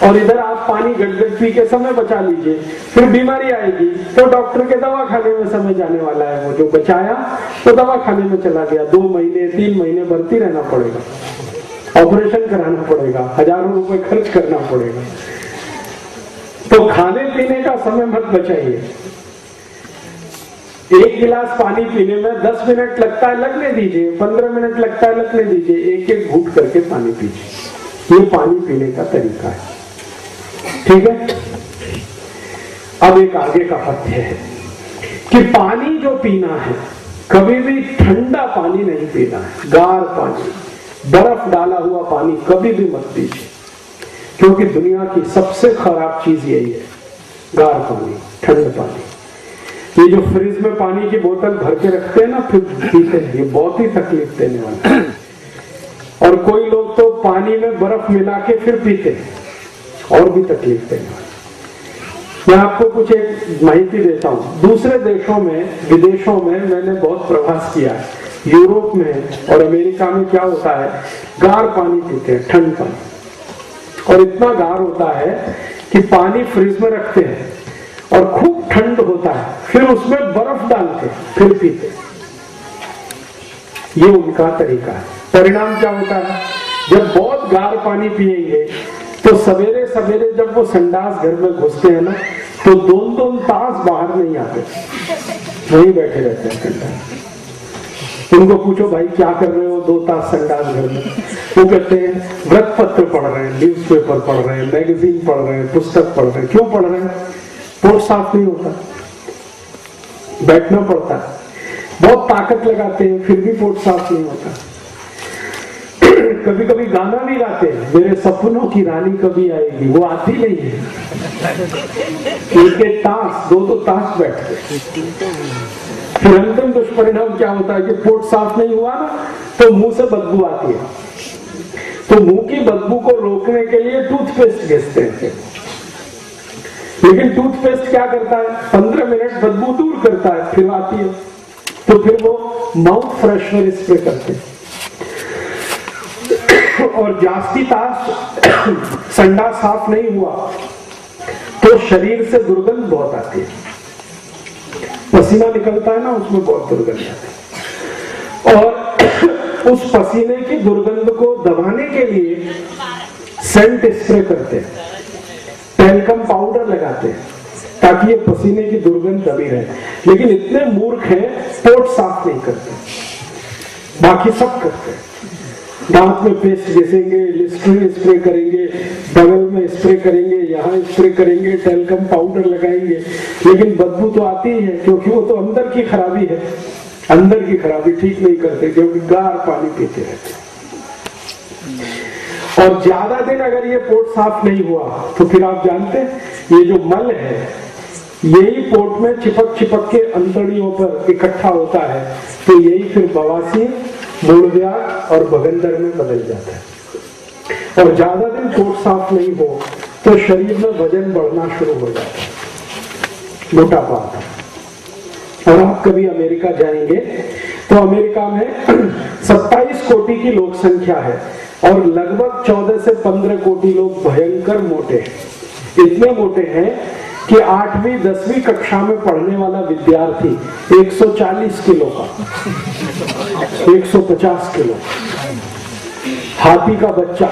और इधर आप पानी गट पी के समय बचा लीजिए, फिर बीमारी आएगी तो डॉक्टर के दवा खाने में समय जाने वाला है। वो जो बचाया तो दवा खाने में चला गया, 2 महीने 3 महीने भर्ती रहना पड़ेगा, ऑपरेशन कराना पड़ेगा, हजारों रुपए खर्च करना पड़ेगा। तो खाने पीने का समय मत बचाइए। 1 गिलास पानी पीने में 10 मिनट लगता है, लगने दीजिए, 15 मिनट लगता है, लगने दीजिए, एक घूंट करके पानी पीजिए। ये पानी पीने का तरीका है, ठीक है। अब एक आगे का पथ्य है कि पानी जो पीना है, कभी भी ठंडा पानी नहीं पीना है। गार पानी, बर्फ डाला हुआ पानी कभी भी मत पीजिए, क्योंकि दुनिया की सबसे खराब चीज यही है, गार पानी, ठंड पानी। ये जो फ्रिज में पानी की बोतल भर के रखते हैं ना, फिर पीते हैं, ये बहुत ही तकलीफ देने वाला है। और कोई लोग तो पानी में बर्फ मिला के फिर पीते हैं, और भी तकलीफ देने वाला। मैं आपको कुछ एक माहिती देता हूँ। दूसरे देशों में, विदेशों में मैंने बहुत प्रवास किया है। यूरोप में और अमेरिका में क्या होता है, गार पानी पीते हैं, ठंड पानी। और इतना गार होता है कि पानी फ्रिज में रखते हैं और खूब ठंड होता है, फिर उसमें बर्फ डाल के फिर पीते। ये उनका तरीका है। परिणाम क्या होता है, जब बहुत गार पानी पिएंगे तो सवेरे सवेरे जब वो संडास घर में घुसते हैं ना, तो 2-2 तास बाहर नहीं आते, वहीं बैठे रहते हैं संडास। उनको पूछो भाई क्या कर रहे हो 2 तास संडास घर में, वो कहते हैं व्रत पत्र पढ़ रहे हैं, न्यूज़पेपर पढ़ रहे हैं, मैगजीन पढ़ रहे हैं, पुस्तक पढ़ रहे हैं। क्यों पढ़ रहे हैं? पोट साफ नहीं होता, बैठना पड़ता है, बहुत ताकत लगाते हैं, फिर भी पोट साफ नहीं होता। कभी कभी गाना भी गाते हैं, मेरे सपनों की रानी कभी आएगी, वो आती नहीं है। एक तास 2-2 तास बैठते, फिर अंतिम दुष्परिणाम क्या होता है कि पोट साफ नहीं हुआ ना, तो मुंह से बदबू आती है। तो मुंह की बदबू को रोकने के लिए टूथपेस्ट घिसते हैं, लेकिन टूथपेस्ट क्या करता है, 15 मिनट बदबू दूर करता है, फिर आती है, तो फिर वो माउथ फ्रेशनर स्प्रे करते हैं। और जास्ती तास संडास साफ नहीं हुआ तो शरीर से दुर्गंध बहुत आती है, पसीना निकलता है ना, उसमें बहुत दुर्गंध आती है। और उस पसीने की दुर्गंध को दबाने के लिए सेंट स्प्रे करते हैं, टैल्कम पाउडर लगाते हैं, ताकि ये पसीने की दुर्गंध दबी रहे। लेकिन इतने मूर्ख हैं, पोट साफ नहीं करते, बाकी सब करते हैं। दांत में पेस्ट घिसेंगे, लिस्ट्रीन स्प्रे करेंगे, बगल में स्प्रे करेंगे, यहाँ स्प्रे करेंगे, टैल्कम पाउडर लगाएंगे, लेकिन बदबू तो आती ही है, क्योंकि वो तो अंदर की खराबी है। अंदर की खराबी ठीक नहीं करते, क्योंकि गार पानी पीते रहते। और ज्यादा दिन अगर ये पोट साफ नहीं हुआ तो फिर आप जानते हैं ये जो मल है, यही पोट में चिपक के अंतड़ियों पर इकट्ठा होता है, तो यही फिर बवासीर, मूलव्याध और बगंदर में बदल जाता है। और ज्यादा दिन पोट साफ नहीं हो तो शरीर में वजन बढ़ना शुरू हो जाता है, मोटापा आता है। और आप कभी अमेरिका जाएंगे तो अमेरिका में 27 कोटि की लोक संख्या है और लगभग 14 से 15 कोटि लोग भयंकर मोटे हैं। इतने मोटे हैं कि 8वीं 10वीं कक्षा में पढ़ने वाला विद्यार्थी 140 किलो का, 150 किलो, हाथी का बच्चा।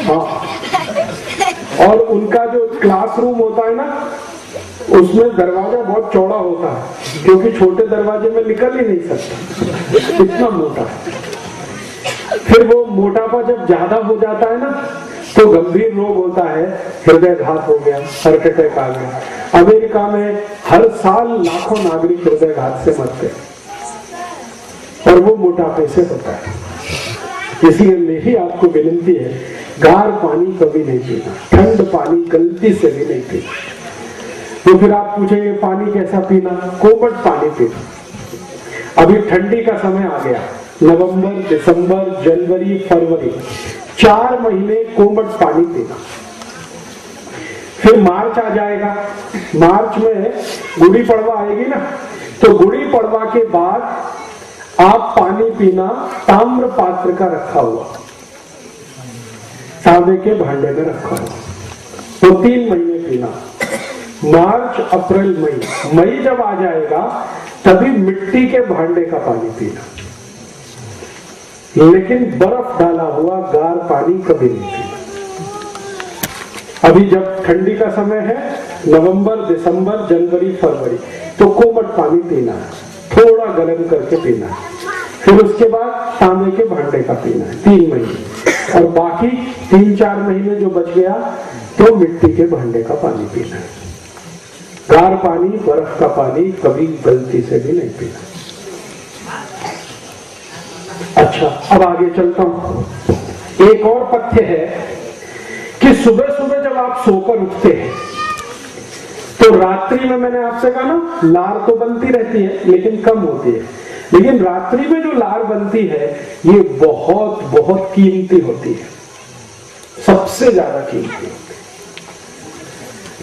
हाँ, और उनका जो क्लासरूम होता है ना, उसमें दरवाजा बहुत चौड़ा होता है, क्योंकि छोटे दरवाजे में निकल ही नहीं सकता, इतना मोटा है। फिर वो मोटापा जब ज्यादा हो जाता है ना, तो गंभीर रोग होता है, हृदयघात हो गया, हार्ट अटैक आ गया। अमेरिका में हर साल लाखों नागरिक हृदयघात से मरते हैं, और वो मोटापे से होता है। इसलिए मेरी आपको विनती है, गार पानी कभी नहीं पीना, ठंड पानी गलती से भी नहीं पीना। तो फिर आप पूछेंगे पानी कैसा पीना? कोमट पानी पीना। अभी ठंडी का समय आ गया, नवंबर, दिसंबर, जनवरी, फरवरी, 4 महीने कोमट पानी पीना। फिर मार्च आ जाएगा, मार्च में गुड़ी पड़वा आएगी ना, तो गुड़ी पड़वा के बाद आप पानी पीना ताम्र पात्र का रखा हुआ, तांबे के भांडे में रखा हुआ, तो 3 महीने पीना। मार्च, अप्रैल, मई, मई जब आ जाएगा तभी मिट्टी के भांडे का पानी पीना, लेकिन बर्फ डाला हुआ गार पानी कभी नहीं पीना। अभी जब ठंडी का समय है, नवंबर, दिसंबर, जनवरी, फरवरी, तो कोमट पानी पीना है, थोड़ा गर्म करके पीना है। फिर उसके बाद तांबे के भांडे का पीना है 3 महीने, और बाकी 3-4 महीने जो बच गया तो मिट्टी के भांडे का पानी पीना है। गार पानी, बर्फ का पानी कभी गलती से भी नहीं पीना। अच्छा, अब आगे चलता हूं। एक और पथ्य है कि सुबह सुबह जब आप सोकर उठते हैं तो रात्रि में, मैंने आपसे कहा ना, लार तो बनती रहती है लेकिन कम होती है, लेकिन रात्रि में जो लार बनती है ये बहुत बहुत कीमती होती है, सबसे ज्यादा कीमती।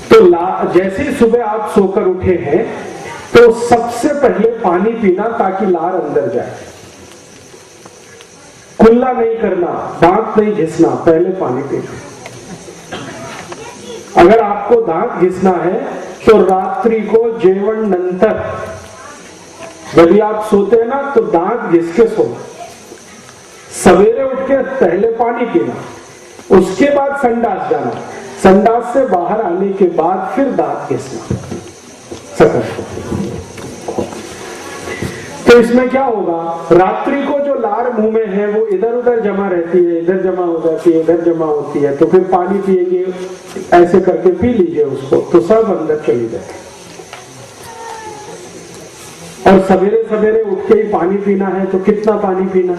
तो जैसे ही सुबह आप सोकर उठे हैं तो सबसे पहले पानी पीना ताकि लार अंदर जाए। कुल्ला नहीं करना, दांत नहीं घिसना, पहले पानी पीना। अगर आपको दांत घिसना है तो रात्रि को जेवण नंतर, यदि आप सोते हैं ना तो दांत घिस के सोना, सवेरे उठ के पहले पानी पीना, उसके बाद संडास जाना, संडास से बाहर आने के बाद फिर दांत घिसना सकत। तो इसमें क्या होगा, रात्रि को जो लार मुंह में है वो इधर उधर जमा रहती है, इधर जमा हो जाती है, इधर जमा होती है, तो फिर पानी पिएंगे, ऐसे करके पी लीजिए उसको, तो सब अंदर चली जाए। और सवेरे सवेरे उठ के ही पानी पीना है, तो कितना पानी पीना,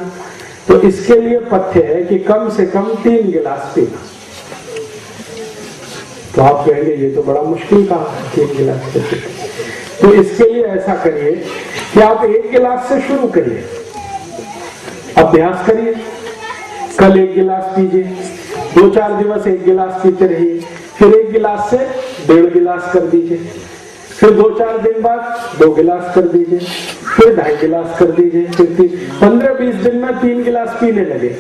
तो इसके लिए पथ्य है कि कम से कम 3 गिलास पीना। तो आप कहेंगे ये तो बड़ा मुश्किल कहा, 3 गिलास पीना। तो इसके लिए ऐसा करिए कि आप 1 गिलास से शुरू करिए, अभ्यास करिए। कल 1 गिलास पीजिए, 2-4 दिवस 1 गिलास पीते रहिए, फिर 1 गिलास से 1.5 गिलास कर दीजिए, फिर 2-4 दिन बाद 2 गिलास कर दीजिए, फिर 2.5 गिलास कर दीजिए, फिर 15-20 दिन में 3 गिलास पीने लगे।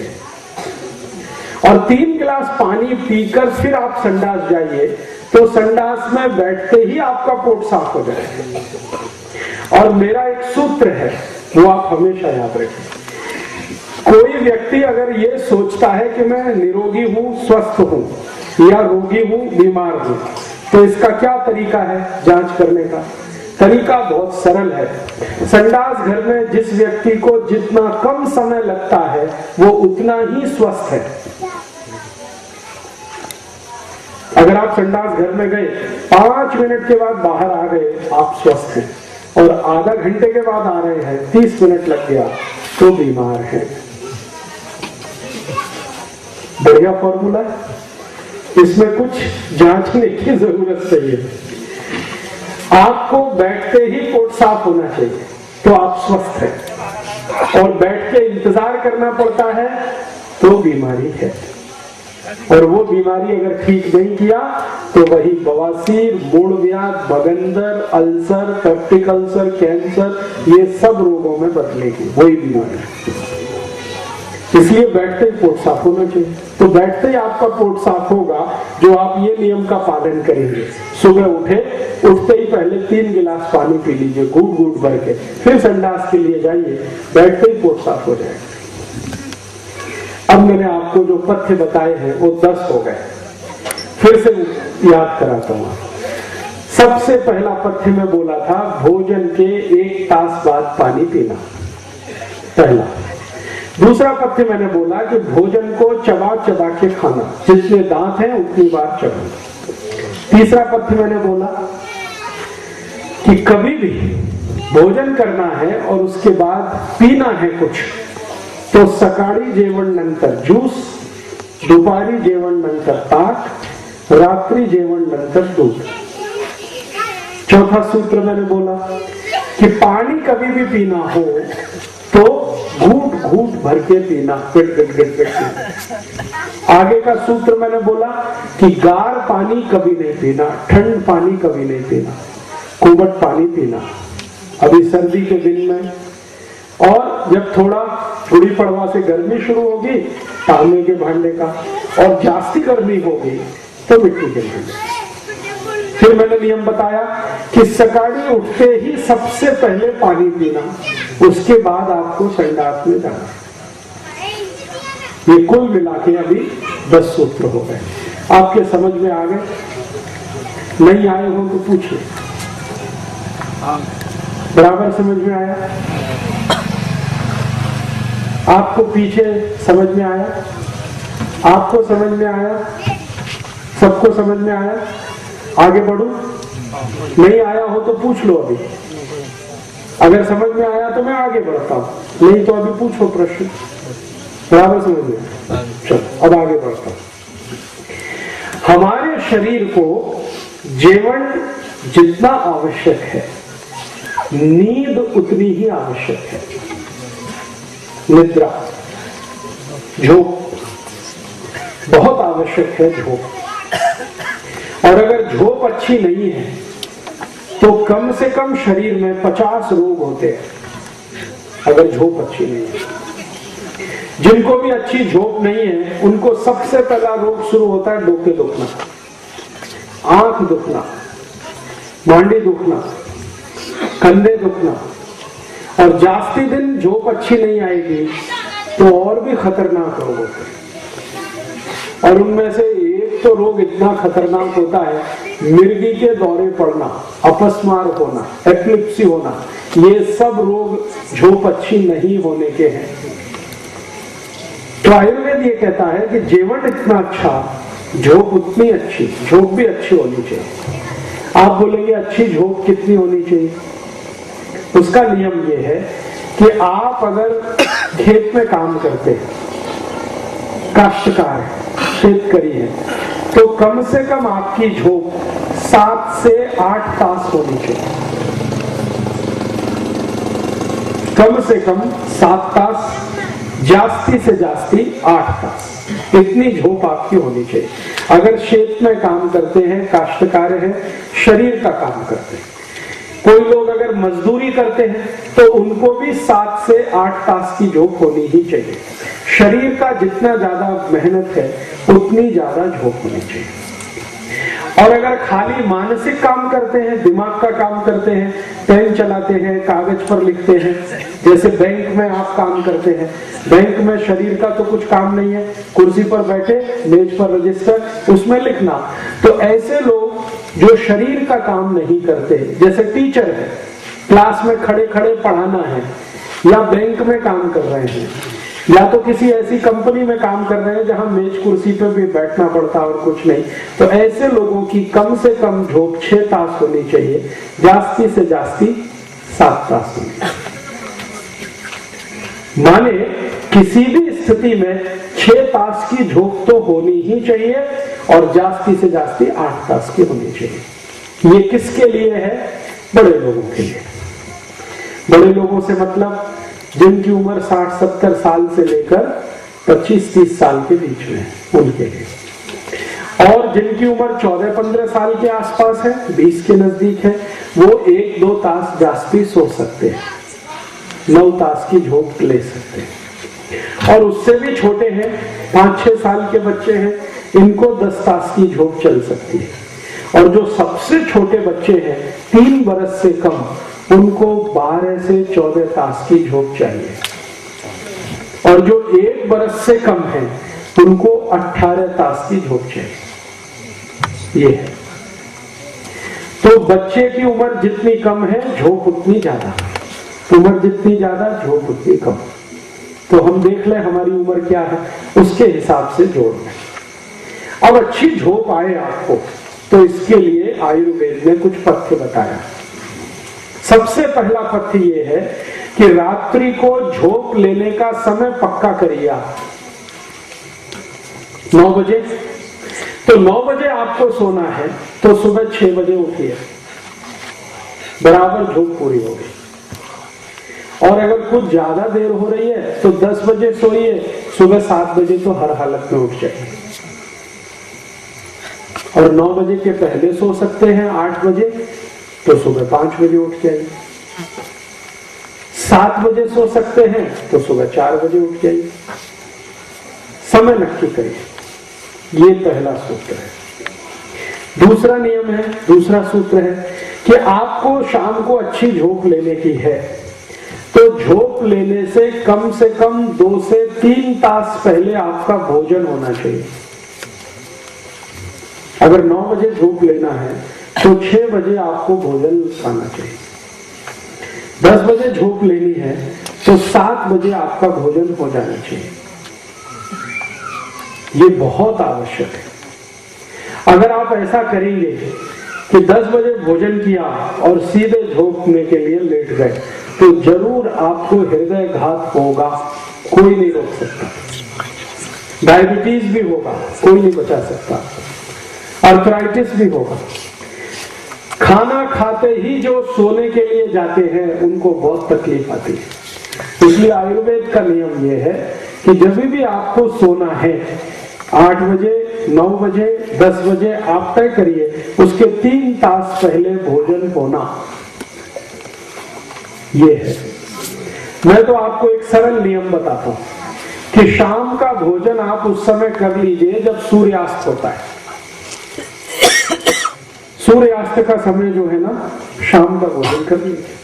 और 3 गिलास पानी पीकर फिर आप संडास जाइए, तो संडास में बैठते ही आपका पोट साफ हो जाएगा। और मेरा एक सूत्र है, वो आप हमेशा याद रखें। कोई व्यक्ति अगर ये सोचता है कि मैं निरोगी हूं, स्वस्थ हूं, या रोगी हूं, बीमार हूं, तो इसका क्या तरीका है जांच करने का? तरीका बहुत सरल है। संडास घर में जिस व्यक्ति को जितना कम समय लगता है वो उतना ही स्वस्थ है। अगर आप संडास घर में गए, 5 मिनट के बाद बाहर आ गए, आप स्वस्थ हैं, और आधा घंटे के बाद आ रहे हैं, 30 मिनट लग गया, तो बीमार है। बढ़िया फॉर्मूला है, इसमें कुछ जांचने की जरूरत नहीं है। आपको बैठते ही पोट साफ होना चाहिए, तो आप स्वस्थ हैं। और बैठ के इंतजार करना पड़ता है तो बीमारी है। और वो बीमारी अगर ठीक नहीं किया तो वही बवासीर, मूढ़व्याध, बगंदर, अल्सर, पेप्टिक अल्सर, कैंसर, ये सब रोगों में बदलेगी, वही बीमारी। इसलिए बैठते ही पोट साफ होना चाहिए। तो बैठते ही आपका पोट साफ होगा जो आप ये नियम का पालन करेंगे। सुबह उठते ही पहले 3 गिलास पानी पी लीजिए, घूट घूट भर के, फिर संडास के लिए जाइए, बैठते ही पोट साफ हो जाएगा। अब मैंने आपको जो पथ्य बताए हैं वो 10 हो गए, फिर से याद कराता हूं। सबसे पहला पथ्य में बोला था भोजन के 1 तास बाद पानी पीना, पहला। दूसरा पथ्य मैंने बोला कि भोजन को चबा चबा के खाना, जितने दांत हैं उतनी बार चबाना। तीसरा पथ्य मैंने बोला कि कभी भी भोजन करना है और उसके बाद पीना है कुछ, तो सकाळी जेवण नंतर ज्यूस, दुपारी जेवण नंतर ताक, रात्रि जेवण नंतर दूध। चौथा सूत्र मैंने बोला कि पानी कभी भी पीना हो तो घूट घूट भर के पीना, पिट पिट पिट पिट। आगे का सूत्र मैंने बोला कि गार पानी कभी नहीं पीना, ठंड पानी कभी नहीं पीना, कोमट पानी पीना अभी सर्दी के दिन में। और जब थोड़ा गुड़ी पड़वा से गर्मी शुरू होगी तांबे के भांडे का, और जास्ती गर्मी होगी तो मिट्टी के भांडे। फिर मैंने नियम बताया कि सकाळी उठते ही सबसे पहले पानी पीना, उसके बाद आपको संडास में जाना। ये कुल मिला के अभी 10 सूत्र हो गए। आपके समझ में आ गए? नहीं आए हो तो पूछिए। बराबर समझ में आया? आपको पीछे समझ में आया? आपको समझ में आया? सबको समझ में आया? आगे बढ़ू? नहीं आया हो तो पूछ लो अभी। अगर समझ में आया तो मैं आगे बढ़ता हूं, नहीं तो अभी पूछो प्रश्न। बराबर समझ में? चलो अब आगे बढ़ता हूं। हमारे शरीर को जीवन जितना आवश्यक है, नींद उतनी ही आवश्यक है। निद्रा, झोप बहुत आवश्यक है। झोप, और अगर झोप अच्छी नहीं है तो कम से कम शरीर में 50 रोग होते हैं अगर झोप अच्छी नहीं है। जिनको भी अच्छी झोप नहीं है उनको सबसे पहला रोग शुरू होता है डोके दुखना, आंख दुखना, मांडी दुखना, कंधे दुखना। और जास्ती दिन झोप अच्छी नहीं आएगी तो और भी खतरनाक रोग होते हैं। और उनमें से एक तो रोग इतना खतरनाक होता है, मिर्गी के दौरे पड़ना, अपस्मार होना, एपिलेप्सी होना। ये सब रोग झोप अच्छी नहीं होने के हैं। तो आयुर्वेद ये कहता है कि जीवन इतना अच्छा, झोप उतनी अच्छी, झोप भी अच्छी होनी चाहिए। आप बोलेंगे अच्छी झोप कितनी होनी चाहिए? उसका नियम ये है कि आप अगर खेत में काम करते हैं, काश्तकार है, शेतकरी है, तो कम से कम आपकी झोप 7 से 8 तास होनी चाहिए। कम से कम 7 तास, जास्ती से जास्ती 8 तास, इतनी झोप आपकी होनी चाहिए। अगर खेत में काम करते हैं, काश्तकार हैं, शरीर का काम करते हैं। कोई लोग अगर मजदूरी करते हैं तो उनको भी 7 से 8 तास की झोप होनी ही चाहिए। शरीर का जितना ज्यादा मेहनत है उतनी ज्यादा झोप होनी चाहिए। और अगर खाली मानसिक काम करते हैं, दिमाग का काम करते हैं, पेन चलाते हैं, कागज पर लिखते हैं, जैसे बैंक में आप काम करते हैं, बैंक में शरीर का तो कुछ काम नहीं है, कुर्सी पर बैठे, मेज पर रजिस्टर, उसमें लिखना। तो ऐसे लोग जो शरीर का काम नहीं करते, जैसे टीचर है, क्लास में खड़े खड़े पढ़ाना है, या बैंक में काम कर रहे हैं, या तो किसी ऐसी कंपनी में काम कर रहे हैं जहां मेज कुर्सी पे भी बैठना पड़ता और कुछ नहीं, तो ऐसे लोगों की कम से कम झोप 6 तास होनी चाहिए, जास्ती से जास्ती 7 तास होनी चाहिए। माने किसी भी स्थिति में 6 तास की झोप तो होनी ही चाहिए और जास्ती से जास्ती 8 तास की होनी चाहिए। ये किसके लिए है? बड़े लोगों के लिए। बड़े लोगों से मतलब जिनकी उम्र 60-70 साल से लेकर 25-30 साल के बीच में, उनके लिए। और जिनकी उम्र 14-15 साल के आसपास है, 20 के नजदीक है, वो 1-2 तास जास्ती सो सकते हैं, 9 तास की झोप ले सकते हैं। और उससे भी छोटे हैं, 5-6 साल के बच्चे हैं, इनको 10 तास की झोप चल सकती है। और जो सबसे छोटे बच्चे हैं, 3 बरस से कम, उनको 12 से 14 तास की झोप चाहिए। और जो 1 बरस से कम है, उनको 18 तास की झोप चाहिए। ये है। तो बच्चे की उम्र जितनी कम है, झोप उतनी ज्यादा, उम्र जितनी ज्यादा, झोप उतनी कम। तो हम देख लें हमारी उम्र क्या है, उसके हिसाब से जोड़ लें। अब अच्छी झोप आए आपको, तो इसके लिए आयुर्वेद ने कुछ पथ्य बताया। सबसे पहला पथ्य ये है कि रात्रि को झोप लेने का समय पक्का करिए आप 9 बजे। तो 9 बजे आपको सोना है तो सुबह 6 बजे उठिए, बराबर झोप पूरी हो गई। और अगर कुछ ज्यादा देर हो रही है तो 10 बजे सोइए, सुबह 7 बजे तो हर हालत में उठ जाइए। और 9 बजे के पहले सो सकते हैं 8 बजे, तो सुबह 5 बजे उठ जाइए। 7 बजे सो सकते हैं तो सुबह 4 बजे उठ जाइए। समय नक्की करिए। ये पहला सूत्र है। दूसरा नियम है, दूसरा सूत्र है कि आपको शाम को अच्छी झोंक लेने की है, तो झोंक लेने से कम 2 से 3 तास पहले आपका भोजन होना चाहिए। अगर 9 बजे झोंक लेना है तो 6 बजे आपको भोजन खाना चाहिए। 10 बजे झोंक लेनी है तो 7 बजे आपका भोजन हो जाना चाहिए। ये बहुत आवश्यक है। अगर आप ऐसा करेंगे कि 10 बजे भोजन किया और सीधे झोंकने के लिए लेट गए, तो जरूर आपको हृदय घात होगा, कोई नहीं रोक सकता। डायबिटीज भी होगा, कोई नहीं बचा सकता। आर्थराइटिस भी होगा। खाना खाते ही जो सोने के लिए जाते हैं उनको बहुत तकलीफ आती है। इसलिए आयुर्वेद का नियम यह है कि जब भी आपको सोना है 8 बजे, 9 बजे, 10 बजे आप तय करिए, उसके 3 तास पहले भोजन होना। ये है। मैं तो आपको एक सरल नियम बताता हूं कि शाम का भोजन आप उस समय कर लीजिए जब सूर्यास्त होता है। सूर्यास्त का समय जो है ना, शाम का भोजन कर लीजिए,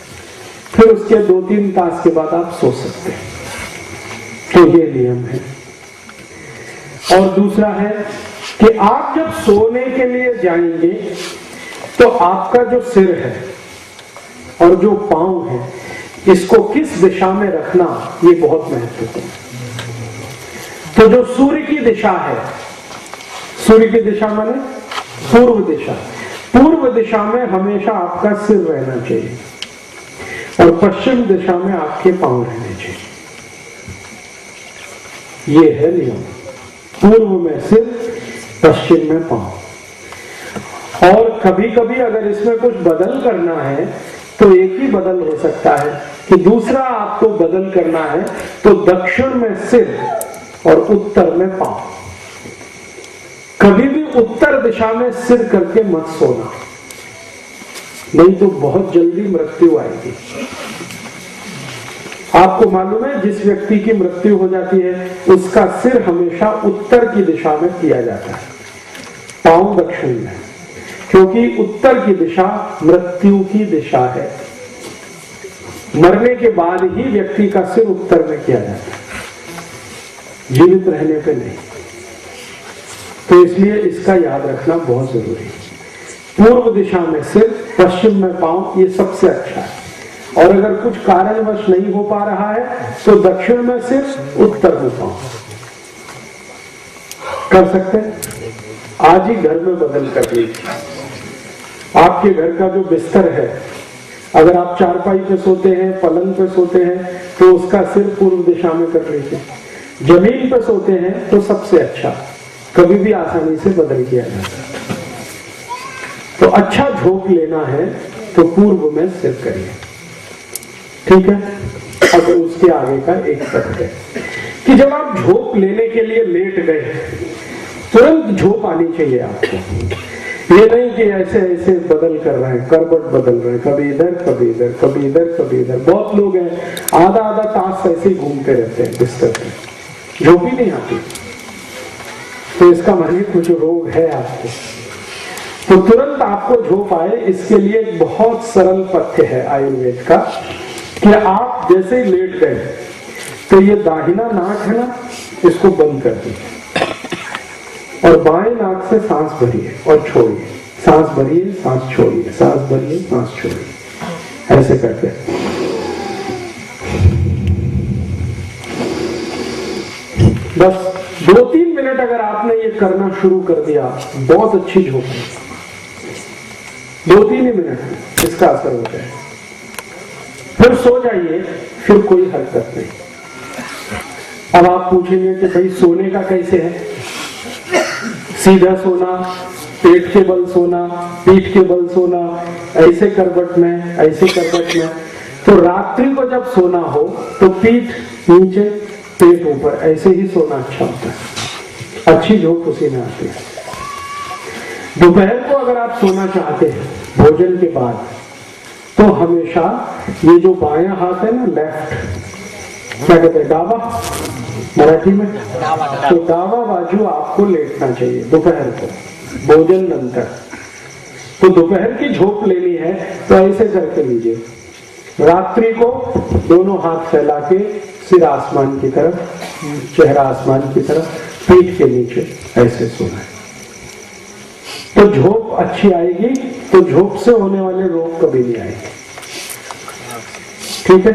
फिर उसके 2-3 तास के बाद आप सो सकते हैं। तो ये नियम है। और दूसरा है कि आप जब सोने के लिए जाएंगे तो आपका जो सिर है और जो पांव है, इसको किस दिशा में रखना, ये बहुत महत्वपूर्ण है। तो जो सूर्य की दिशा है, सूर्य की दिशा माने पूर्व दिशा, पूर्व दिशा में हमेशा आपका सिर रहना चाहिए और पश्चिम दिशा में आपके पांव रहने चाहिए। ये है नियम। पूर्व में सिर, पश्चिम में पांव। और कभी कभी अगर इसमें कुछ बदल करना है तो एक ही बदल हो सकता है कि दूसरा आपको बदल करना है तो दक्षिण में सिर और उत्तर में पांव। कभी भी उत्तर दिशा में सिर करके मत सोना, नहीं तो बहुत जल्दी मृत्यु आएगी। आपको मालूम है, जिस व्यक्ति की मृत्यु हो जाती है उसका सिर हमेशा उत्तर की दिशा में किया जाता है, पांव दक्षिण में, क्योंकि उत्तर की दिशा मृत्यु की दिशा है। मरने के बाद ही व्यक्ति का सिर उत्तर में किया जाता है, जीवित रहने पे नहीं। तो इसलिए इसका याद रखना बहुत जरूरी है। पूर्व दिशा में सिर, पश्चिम में पांव, ये सबसे अच्छा है। और अगर कुछ कारणवश नहीं हो पा रहा है तो दक्षिण में सिर, उत्तर में पांव कर सकते हैं। आज ही घर में बदल कर लीजिए। आपके घर का जो बिस्तर है, अगर आप चारपाई पे सोते हैं, पलंग पे सोते हैं, तो उसका सिर पूर्व दिशा में कर लीजिए। जमीन पे सोते हैं तो सबसे अच्छा, कभी भी आसानी से बदल किया जा सकता है। तो अच्छा झोंक लेना है तो पूर्व में सिर करिए, ठीक है। अब उसके आगे का एक तथ्य है कि जब आप झोंक लेने के लिए लेट गए, तुरंत झोंक आनी चाहिए आपको। ये नहीं कि ऐसे ऐसे बदल कर रहे हैं, करवट बदल रहे हैं, कभी इधर कभी इधर, कभी इधर कभी इधर। बहुत लोग हैं आधा आधा तास ऐसे ही घूमते रहते हैं बिस्तर पे, झोंक ही नहीं आती। तो इसका मतलब कुछ रोग है आपको। तो तुरंत आपको झोंक आए, इसके लिए एक बहुत सरल पथ्य है आयुर्वेद का कि आप जैसे ही लेट गए तो ये दाहिना नाक है ना, इसको बंद कर दीजिए और बाएं नाक से सांस भरिए और छोड़िए, सांस भरिए, सांस छोड़िए, सांस भरिए, सांस छोड़िए, ऐसे करके। बस 2-3 मिनट अगर आपने ये करना शुरू कर दिया, बहुत अच्छी झोंक है। 2-3 मिनट इसका असर होता है। फिर सो जाइए, फिर कोई हरकत नहीं। अब आप पूछेंगे कि भाई सोने का कैसे है? सीधा सोना, पेट के बल सोना, पीठ के बल सोना, ऐसे करवट में, ऐसे करवट में। तो रात्रि को जब सोना हो तो पीठ नीचे, पेट ऊपर, ऐसे ही सोना अच्छा होता है। अच्छी झोंक उसी में आती है। दोपहर को अगर आप सोना चाहते हैं भोजन के बाद, तो हमेशा ये जो बायां हाथ है ना, लेफ्ट, क्या कहते हैं, डावा मराठी में, तो डावा बाजू आपको लेटना चाहिए दोपहर को भोजन नंतर। तो दोपहर की झोप लेनी है तो ऐसे करके लीजिए। रात्रि को दोनों हाथ फैला के सिर आसमान की तरफ, चेहरा आसमान की तरफ, पीठ के नीचे ऐसे सोना है, तो झोप अच्छी आएगी। तो झोप से होने वाले रोग कभी नहीं आएंगे। ठीक है।